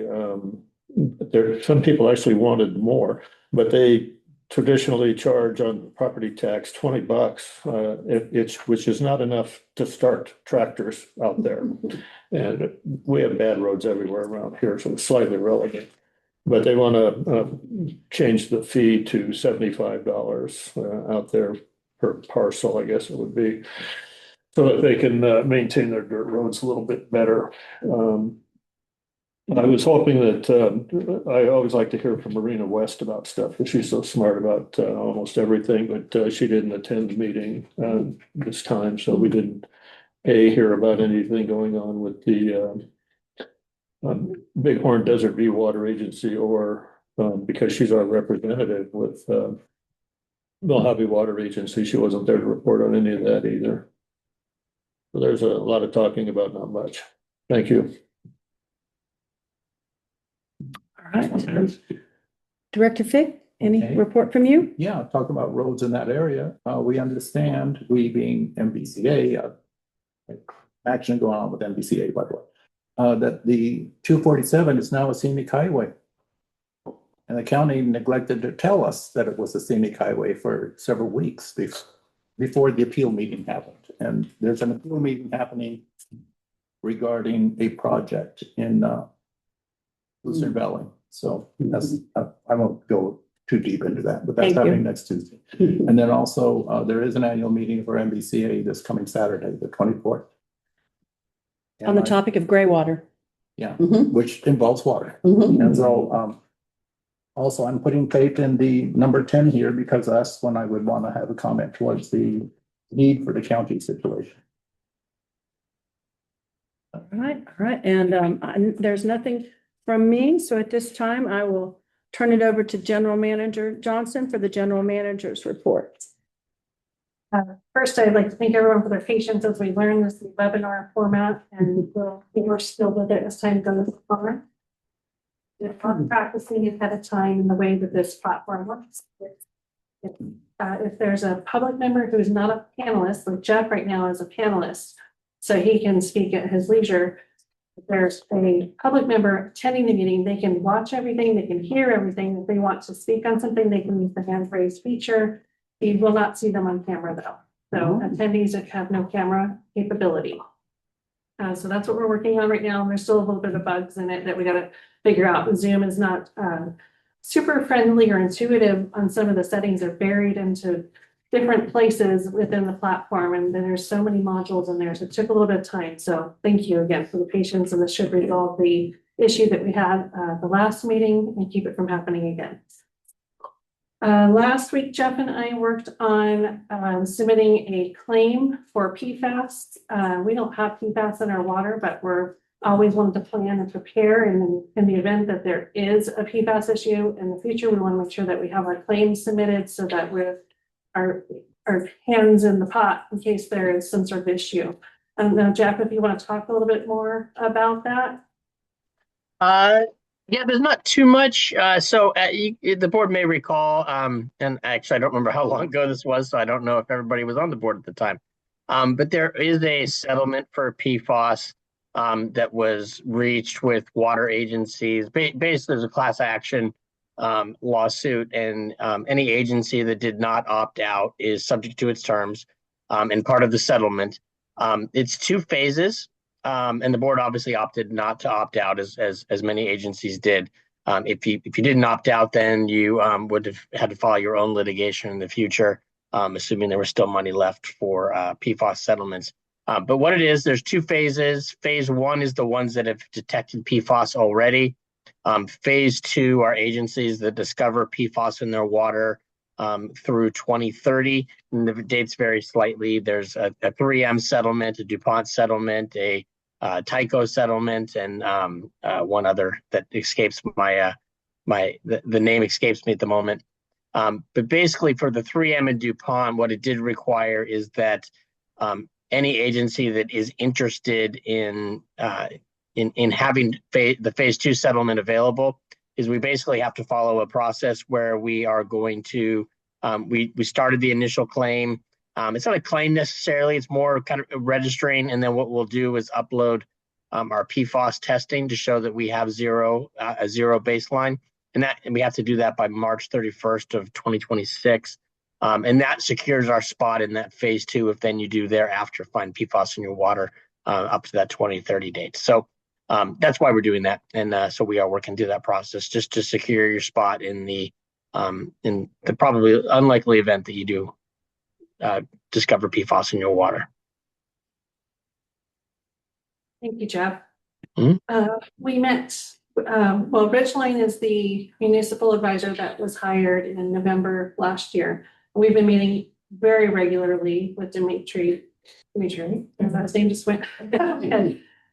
some people actually wanted more, but they traditionally charge on property tax $20, which is not enough to start tractors out there. And we have bad roads everywhere around here, so it's slightly relevant. But they want to change the fee to $75 out there per parcel, I guess it would be, so that they can maintain their dirt roads a little bit better. I was hoping that I always like to hear from Marina West about stuff, because she's so smart about almost everything, but she didn't attend the meeting this time, so we didn't hear about anything going on with the Bighorn Desert View Water Agency, or because she's our representative with Mojave Water Agency, she wasn't there to report on any of that either. So there's a lot of talking about not much. Thank you. All right. Director Fig, any Okay. report from you? Yeah, talk about roads in that area. We understand, we being MBCA, action going on with MBCA, by the way, that the 247 is now a scenic highway. And the county neglected to tell us that it was a scenic highway for several weeks before the appeal meeting happened. And there's an appeal meeting happening regarding a project in Lucerne Valley. So that's, I won't go too deep into that, but that's Thank you. happening next Tuesday. And then also there is an annual meeting for MBCA this coming Saturday, the 24th. On the topic of gray water. Yeah, Mhm. which involves water. Mhm. And so also I'm putting faith in the number 10 here, because that's when I would want to have a comment towards the need for the county situation. All right, and there's nothing from me, so at this time, I will turn it over to General Manager Johnson for the General Manager's report. First, I'd like to thank everyone for their patience as we learn this webinar format, and we're still with it as time goes on. We're practicing ahead of time in the way that this platform works. If there's a public member who is not a panelist, like Jeff right now is a panelist, so he can speak at his leisure. If there's a public member attending the meeting, they can watch everything, they can hear everything. If they want to speak on something, they can use the hand raised feature. You will not see them on camera though. So attendees that have no camera capability. So that's what we're working on right now. There's still a little bit of bugs in it that we got to figure out. Zoom is not super friendly or intuitive on some of the settings. Are buried into different places within the platform, and then there's so many modules in there, so it took a little bit of time. So thank you again for the patience, and this should resolve the issue that we had the last meeting and keep it from happening again. Last week, Jeff and I worked on submitting a claim for PFAS. We don't have PFAS in our water, but we're always wanting to plan and prepare. And in the event that there is a PFAS issue in the future, we want to make sure that we have our claims submitted so that we're our hands in the pot in case there is some sort of issue. Now, Jeff, if you want to talk a little bit more about that. Yeah, there's not too much. The board may recall, and actually I don't remember how long ago this was, so I don't know if everybody was on the board at the time. But there is a settlement for PFAS that was reached with water agencies. Basically, there's a class action lawsuit, and any agency that did not opt out is subject to its terms, and part of the settlement. It's 2 phases. And the board obviously opted not to opt out as many agencies did. If you didn't opt out, then you would have had to file your own litigation in the future, assuming there was still money left for PFAS settlements. But what it is, there's 2 phases. Phase 1 is the ones that have detected PFAS already. Phase 2 are agencies that discover PFAS in their water through 2030. And the dates vary slightly. There's a 3M settlement, a DuPont settlement, a Tyco settlement and one other that escapes my the name escapes me at the moment. But basically for the 3M and DuPont, what it did require is that any agency that is interested in having the phase 2 settlement available is we basically have to follow a process where we are going to we started the initial claim. It's not a claim necessarily, it's more kind of registering, and then what we'll do is upload our PFAS testing to show that we have a zero baseline, and we have to do that by March 31st of 2026. And that secures our spot in that phase 2 if then you do thereafter find PFAS in your water up to that 2030 date. So that's why we're doing that. And so we are working through that process just to secure your spot in the probably unlikely event that you do discover PFAS in your water. Thank you, Jeff. Mhm. We met, well, Ridgeline is the municipal advisor that was hired in November last year. We've been meeting very regularly with Dimitri, his last name just went,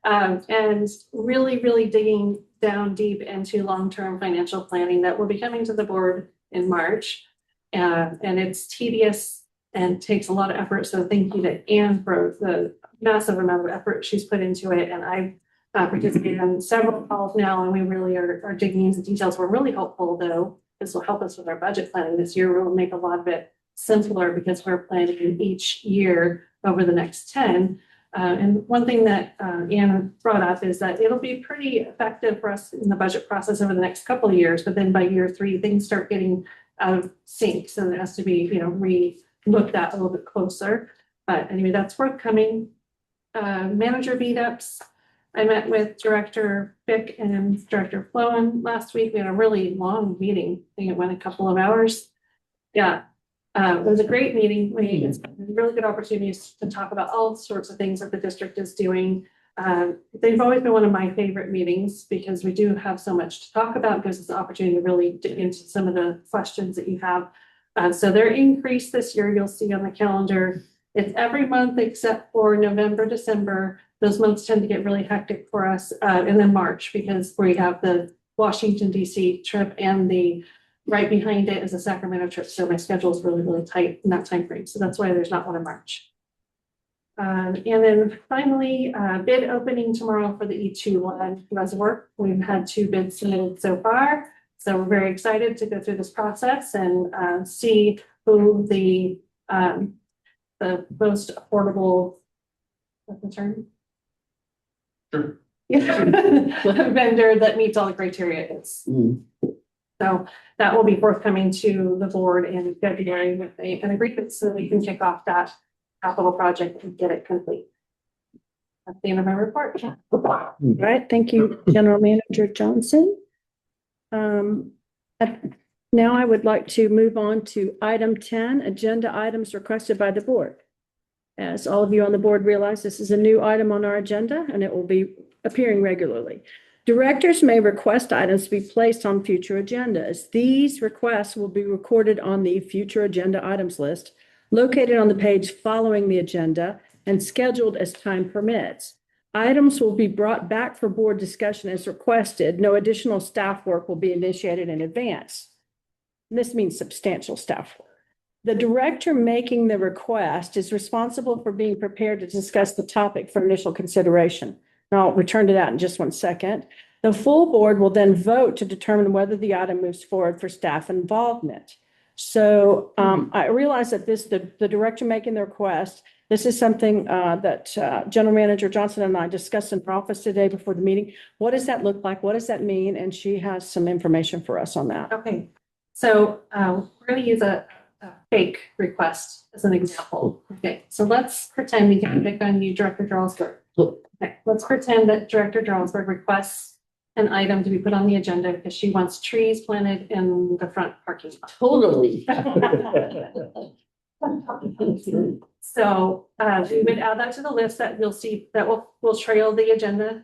and really digging down deep into long-term financial planning that will be coming to the board in March. And it's tedious and takes a lot of effort. So thank you to Anne for the massive amount of effort she's put into it. And I've participated in several calls now, and we really are digging into details. We're really hopeful, though, this will help us with our budget planning this year. We'll make a lot of it simpler because we're planning each year over the next 10. And one thing that Anne brought up is that it'll be pretty effective for us in the budget process over the next couple of years, but then by year 3, things start getting out of sync. So it has to be, re-looked at a little bit closer. But anyway, that's forthcoming. Manager meetups. I met with Director Fick and Director Flowen last week. We had a really long meeting. I think it went a couple of hours. Yeah. It was a great meeting. It's really good opportunities to talk about all sorts of things that the district is doing. They've always been one of my favorite meetings because we do have so much to talk about. It gives us the opportunity to really dig into some of the questions that you have. So their increase this year, you'll see on the calendar, it's every month except for November, December. Those months tend to get really hectic for us. And then March, because we have the Washington, D.C. trip, and the right behind it is a Sacramento trip. So my schedule is really tight in that time frame. So that's why there's not one in March. And then finally, bid opening tomorrow for the E2 reservoir. We've had 2 bids submitted so far. So we're very excited to go through this process and see who the most affordable, what's the term? Sure. Vendor that meets all the criteria is. So that will be forthcoming to the board in February with an agreement so that we can kick off that capital project and get it complete. That's the end of my report. All right, thank you, General Manager Johnson. Now I would like to move on to item 10, agenda items requested by the board. As all of you on the board realize, this is a new item on our agenda and it will be appearing regularly. Directors may request items to be placed on future agendas. These requests will be recorded on the future agenda items list located on the page following the agenda and scheduled as time permits. Items will be brought back for board discussion as requested. No additional staff work will be initiated in advance. This means substantial staff work. The director making the request is responsible for being prepared to discuss the topic for initial consideration. Now, I'll return to that in just one second. The full board will then vote to determine whether the item moves forward for staff involvement. So I realize that the director making the request, this is something that General Manager Johnson and I discussed in her office today before the meeting. What does that look like? What does that mean? And she has some information for us on that. Okay, so we're going to use a fake request as an example. Okay, so let's pretend we can pick on you, Director Jarlsberg. Okay, let's pretend that Director Jarlsberg requests an item to be put on the agenda because she wants trees planted in the front parking lot. Totally. So we would add that to the list that you'll see that will trail the agenda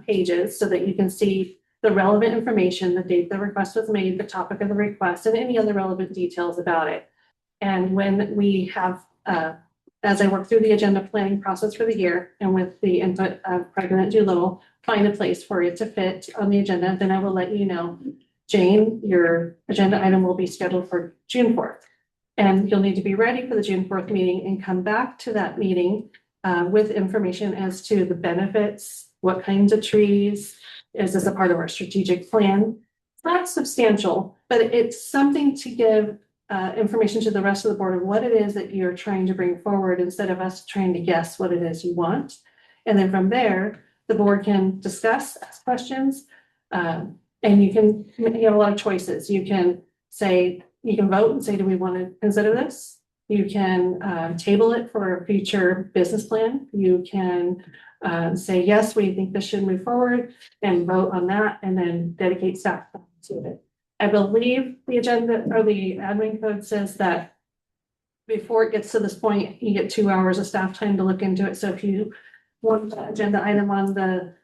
pages so that you can see the relevant information, the date the request was made, the topic of the request, and any other relevant details about it. And when we have as I work through the agenda planning process for the year and with the input of President Doolittle, find a place for it to fit on the agenda, then I will let you know. Jane, your agenda item will be scheduled for June 4th. And you'll need to be ready for the June 4th meeting and come back to that meeting with information as to the benefits, what kinds of trees, is this a part of our strategic plan? It's not substantial, but it's something to give information to the rest of the board of what it is that you're trying to bring forward instead of us trying to guess what it is you want. And then from there, the board can discuss, ask questions, and you have a lot of choices. You can say, you can vote and say, do we want to consider this? You can table it for a future business plan. You can say, yes, we think this should move forward and vote on that and then dedicate staff to it. I believe the agenda or the admin code says that before it gets to this point, you get 2 hours of staff time to look into it. So if you want the agenda item on the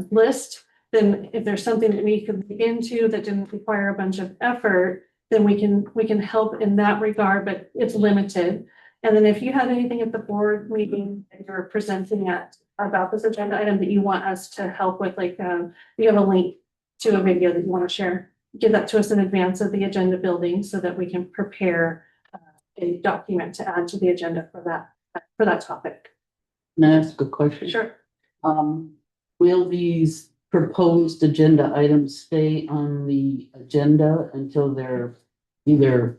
list, then if there's something that we could look into that didn't require a bunch of effort, then we can help in that regard, but it's limited. And then if you have anything at the board meeting that you're presenting at about this agenda item that you want us to help with, like you have a link to a video that you want to share, give that to us in advance of the agenda building so that we can prepare a document to add to the agenda for that topic. Can I ask a question? Sure. Will these proposed agenda items stay on the agenda until they're either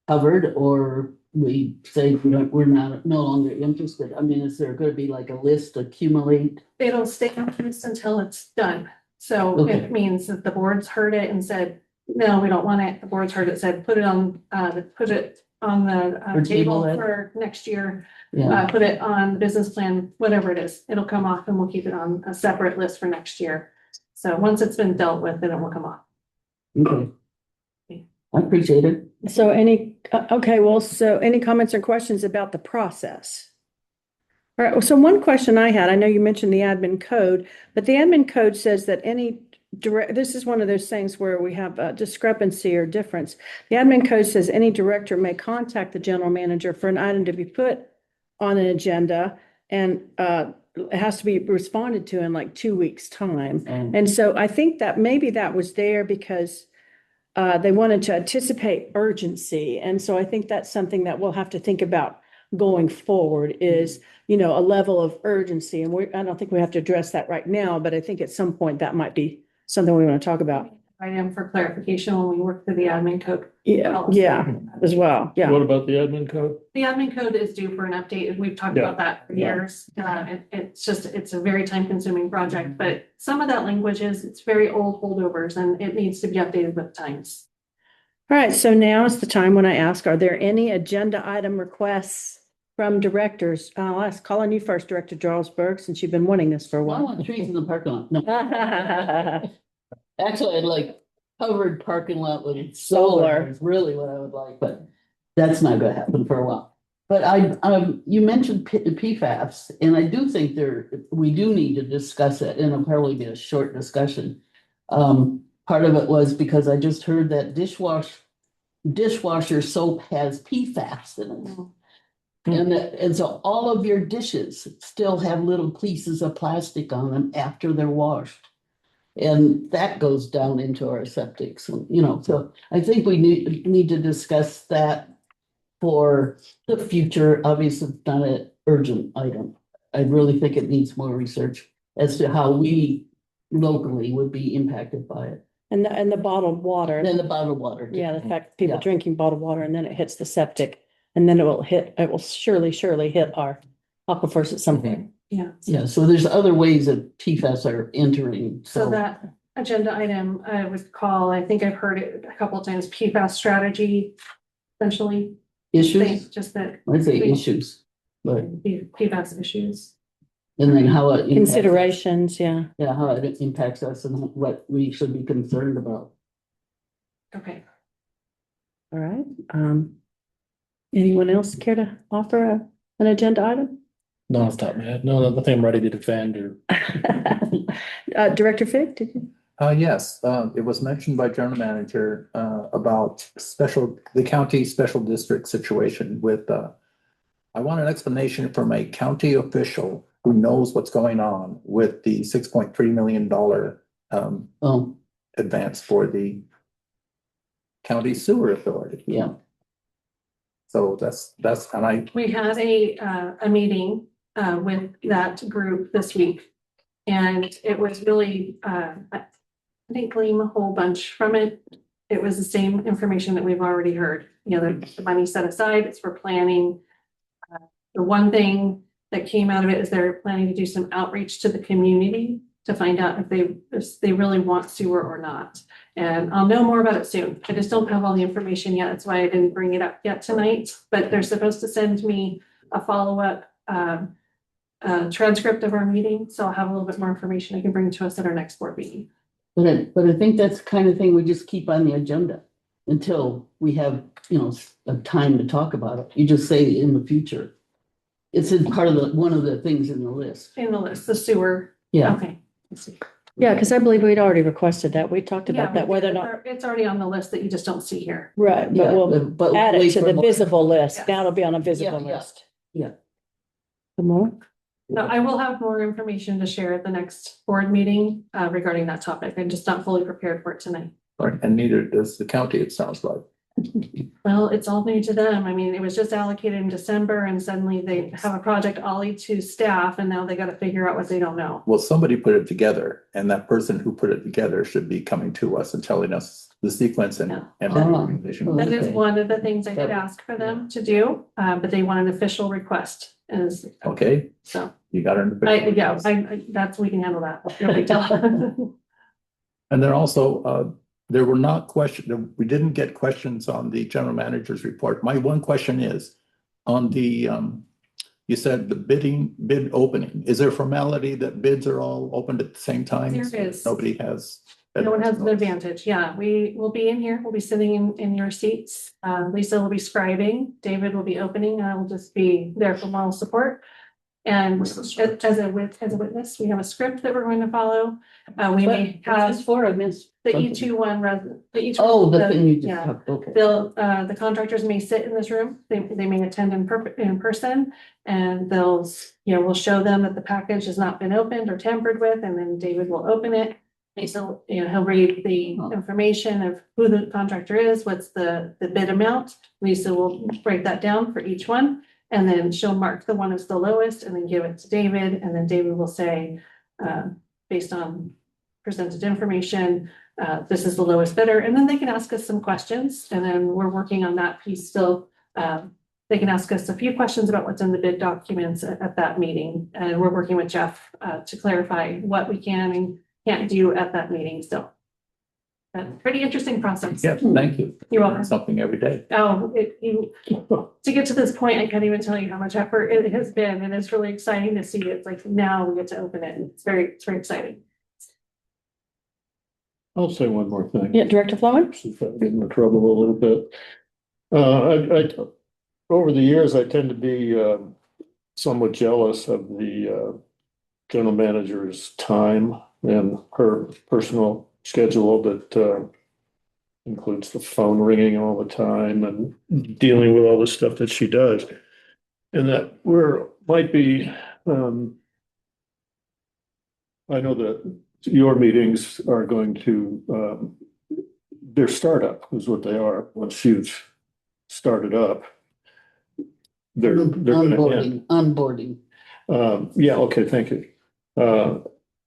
covered or we say we're no longer interested? I mean, is there going to be like a list accumulate? It'll stay on this until it's done. So Okay. it means that the board's heard it and said, no, we don't want it. The board's heard it, said, put it on the Or table table it. for next year. Yeah, Put it on the business plan, whatever it is. It'll come off and we'll keep it on a separate list for next year. So once it's been dealt with, then it will come off. okay. I appreciate it. So so any comments or questions about the process? All right, so one question I had, I know you mentioned the admin code, but the admin code says that this is one of those things where we have a discrepancy or difference. The admin code says any director may contact the general manager for an item to be put on an agenda and it has to be responded to in like 2 weeks' time. And so I think that maybe that was there because they wanted to anticipate urgency. And so I think that's something that we'll have to think about going forward is, a level of urgency. And I don't think we have to address that right now, but I think at some point that might be something we want to talk about. Item for clarification when we work through the admin code. Yeah, as well. Yeah. What about the admin code? The admin code is due for an update. We've talked Yeah. about that for years. It's a very time consuming project, but some of that language it's very old holdovers and it needs to be updated with times. All right, so now is the time when I ask, are there any agenda item requests from directors? I'll call on you first, Director Jarlsberg, since you've been wanting this for a I while. want trees in the parking lot. No, actually, I'd like covered parking lot with solar is really what I would like, but that's not gonna happen for a while. But you mentioned PFAS, and I do think we do need to discuss it, and it'll probably be a short discussion. Part of it was because I just heard that dishwasher soap has PFAS in it. And so all of your dishes still have little pieces of plastic on them after they're washed. And that goes down into our septic, so I think we need to discuss that for the future. Obviously, it's not an urgent item. I really think it needs more research as to how we locally would be impacted by it. And the bottled water. Then the bottled water. Yeah, the fact people Yeah. drinking bottled water and then it hits the septic and then it will surely hit our aquifers at some point. Yeah. Yeah, so there's other ways that PFAS are entering, So that agenda item, I would call, I think I've heard it a couple of times, PFAS strategy, essentially. issues, Just that I'd say issues, but, PFAS issues. and then how it. impacts us. Considerations, yeah. Yeah, how it impacts us and what we should be concerned about. Okay. All right. Anyone else care to offer an agenda item? No, off the top of my head. No, nothing I'm ready to defend or. Director Fig, did you? Yes, it was mentioned by general manager, about the county special district situation with, I want an explanation from a county official who knows what's going on with the $6.3 million Oh, advance for the county sewer authority. yeah. So that's, and I, We had a meeting, with that group this week. And it was really, I didn't glean a whole bunch from it. It was the same information that we've already heard. You know, the money set aside, it's for planning. The one thing that came out of it is they're planning to do some outreach to the community to find out if they really want sewer or not. And I'll know more about it soon. I just don't have all the information yet. That's why I didn't bring it up yet tonight. But they're supposed to send me a follow-up transcript of our meeting. So I'll have a little bit more information I can bring to us at our next board meeting. But I think that's the kind of thing we just keep on the agenda until we have, you know, a time to talk about it. You just say in the future. It's in part of one of the things in the list. In the list, the sewer. Yeah. Okay. Let's see. Yeah, because I believe we'd already requested that. We talked Yeah, about that, whether or not, it's already on the list that you just don't see here. right, but Yeah, we'll but add it wait to for the more. visible list. Yes. Now it'll be on a visible Yeah, yeah. list. Yeah. Some more? No, I will have more information to share at the next board meeting regarding that topic. I'm just not fully prepared for it tonight. and neither does the county, it sounds like. Well, it's all new to them. I mean, it was just allocated in December and suddenly they have a project ollie to staff and now they got to figure out what they don't know. Well, somebody put it together, and that person who put it together should be coming to us and telling us the sequence and. Yeah. and Ah. organization. That is Okay. one of the things I did ask for them to do, but they want an official request is, Okay, so. you got it. That's, we can handle that. No big deal. And then also, there were not questions, we didn't get questions on the general manager's report. My one question is, on the, you said the bid opening, is there formality that bids are all opened at the same time? There is. Nobody has. No one has an advantage. Yeah, we will be in here. We'll be sitting in your seats. Lisa will be scribing. David will be opening. I will just be there for moral support. And We have a as script. a witness, we have a script that we're going to follow. We may What's have this for? I missed. the something. E21 resident, the E2. Oh, the thing you just yeah. talked, okay. The contractors may sit in this room, they may attend in person, and we'll show them that the package has not been opened or tampered with, and then David will open it. And so, he'll read the information of who the contractor is, what's the bid amount. Lisa will break that down for each one, and then she'll mark the one that's the lowest and then give it to David, and then David will say, based on presented information, this is the lowest bidder, and then they can ask us some questions, and then we're working on that piece still. They can ask us a few questions about what's in the bid documents at that meeting, and we're working with Jeff to clarify what we can and can't do at that meeting still. But pretty interesting process. Yeah, thank you. You're welcome. Something every day. Oh, to get to this point, I can't even tell you how much effort it has been, and it's really exciting to see. It's like now we get to open it, and it's very exciting. I'll say one more thing. Yeah, Director Flowin? If I get into trouble a little bit. Over the years, I tend to be somewhat jealous of the general manager's time and her personal schedule that includes the phone ringing all the time and dealing with all the stuff that she does. And that might be, I know that your meetings are going to, they're startup is what they are. Once you've started up, they're gonna end. Onboarding. Yeah, okay, thank you.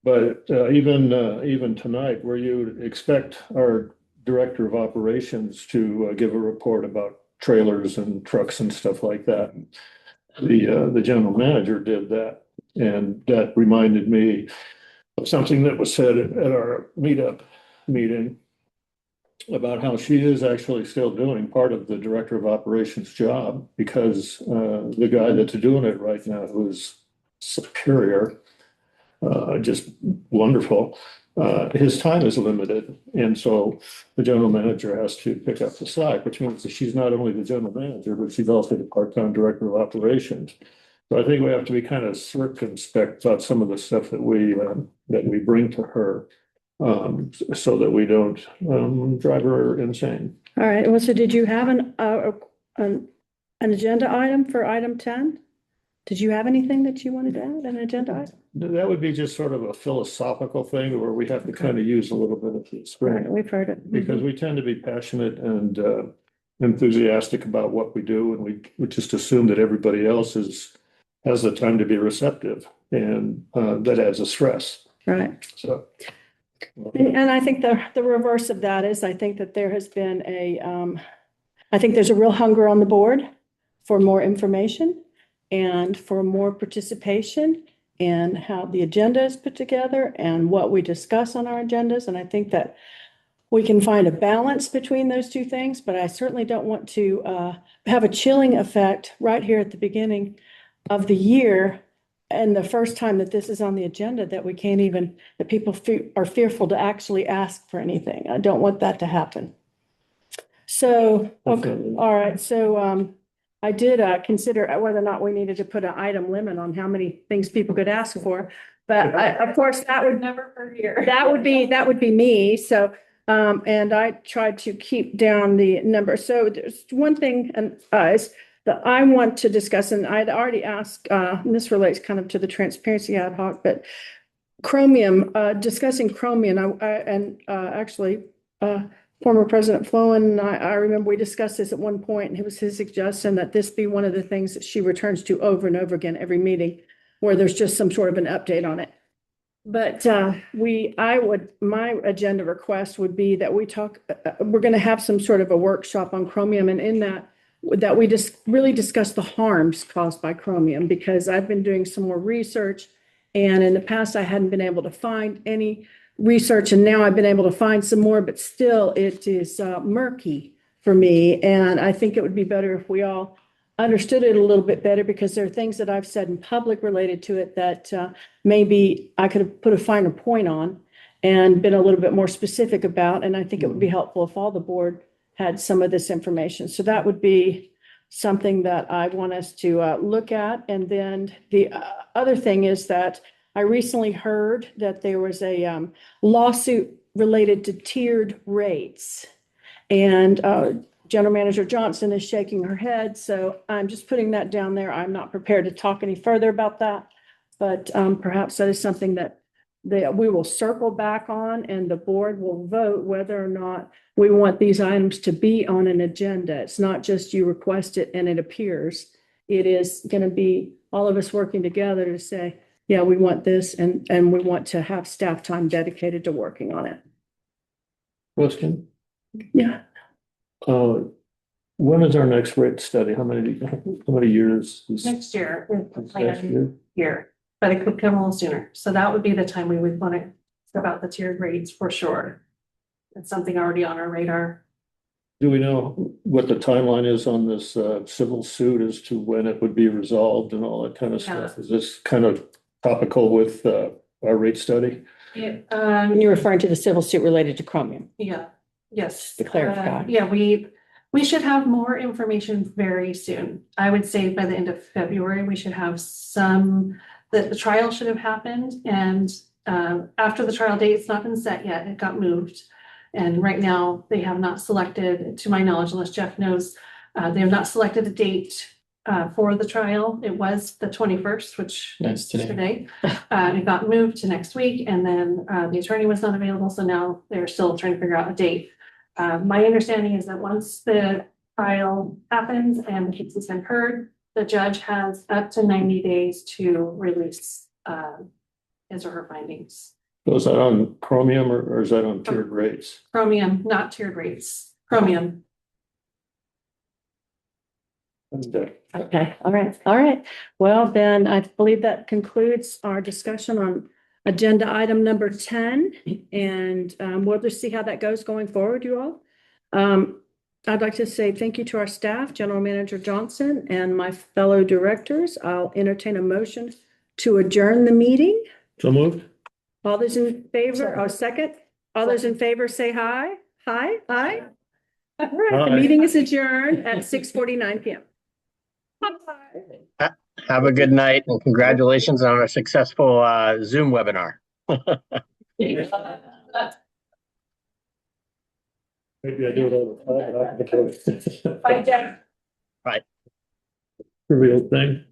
But even tonight, where you expect our director of operations to give a report about trailers and trucks and stuff like that. The general manager did that, and that reminded me of something that was said at our meeting about how she is actually still doing part of the director of operations job because the guy that's doing it right now, who's superior, just wonderful. His time is limited, and so the general manager has to pick up the slack, which means that she's not only the general manager, but she's also the part-time director of operations. So I think we have to be kind of circumspect about some of the stuff that we bring to her, so that we don't drive her insane. All right, well, so did you have an agenda item for item 10? Did you have anything that you wanted to add, an agenda item? That would be just sort of a philosophical thing where we have to kind of use a little bit of the Right, experience. we've heard it. Because we tend to be passionate and enthusiastic about what we do, and we just assume that everybody else has the time to be receptive, and that adds a stress, Right. so. And I think the reverse of that is, I think that there has been I think there's a real hunger on the board for more information and for more participation in how the agenda is put together and what we discuss on our agendas. And I think that we can find a balance between those two things, but I certainly don't want to have a chilling effect right here at the beginning of the year. And the first time that this is on the agenda, that we can't even, that people are fearful to actually ask for anything. I don't want that to happen. So, okay, all right, so I did consider whether or not we needed to put an item limit on how many things people could ask for. But of course, that would Never per year. that would be me. So, and I tried to keep down the number. So there's one thing is that I want to discuss, and I'd already asked, and this relates kind of to the transparency ad hoc, but chromium, discussing chromium, actually, former President Flowen and I remember we discussed this at one point, and it was his suggestion that this be one of the things that she returns to over and over again every meeting, where there's just some sort of an update on it. But my agenda request would be that we talk, we're going to have some sort of a workshop on chromium, and in that we just really discuss the harms caused by chromium, because I've been doing some more research, and in the past I hadn't been able to find any research, and now I've been able to find some more, but still it is murky for me. And I think it would be better if we all understood it a little bit better, because there are things that I've said in public related to it that maybe I could have put a finer point on and been a little bit more specific about. And I think it would be helpful if all the board had some of this information. So that would be something that I want us to look at. And then the other thing is that I recently heard that there was a lawsuit related to tiered rates. And General Manager Johnson is shaking her head, so I'm just putting that down there. I'm not prepared to talk any further about that, but perhaps that is something that we will circle back on, and the board will vote whether or not we want these items to be on an agenda. It's not just you request it and it appears. It is going to be all of us working together to say, yeah, we want this, and we want to have staff time dedicated to working on it. Question, Yeah. when is our next rate study? How many years? Next year, we're Next planning year? but it could come a little sooner. So that would be the time we would want to about the tiered rates for sure. It's something already on our radar. Do we know what the timeline is on this civil suit as to when it would be resolved and all that kind of stuff? Is this kind of topical with our rate study? You're referring to the civil suit related to chromium. Yeah, yes. To clarify. Yeah, we should have more information very soon. I would say by the end of February, we should have the trial should have happened, and after the trial date, it's not been set yet, it got moved. And right now, they have not selected, to my knowledge, unless Jeff knows, they have not selected a date for the trial. It was the 21st, which is today. It got moved to next week, and then the attorney was not available, so now they're still trying to figure out a date. My understanding is that once the trial happens and the case has been heard, the judge has up to 90 days to release his or her findings. So is that on chromium or is that on tiered rates? Chromium, not tiered rates. Chromium. And, Okay, all right. Well, then I believe that concludes our discussion on agenda item number 10. And we'll just see how that goes going forward, you all. I'd like to say thank you to our staff, General Manager Johnson, and my fellow directors. I'll entertain a motion to adjourn the meeting. So moved? All those in favor, second? All those in favor say aye. Aye. All right, the Aye. meeting is adjourned at 6:49 p.m. Have a good night and congratulations on a successful Zoom webinar. Maybe I do it all the time. Bye, Jeff. Bye. trivial thing.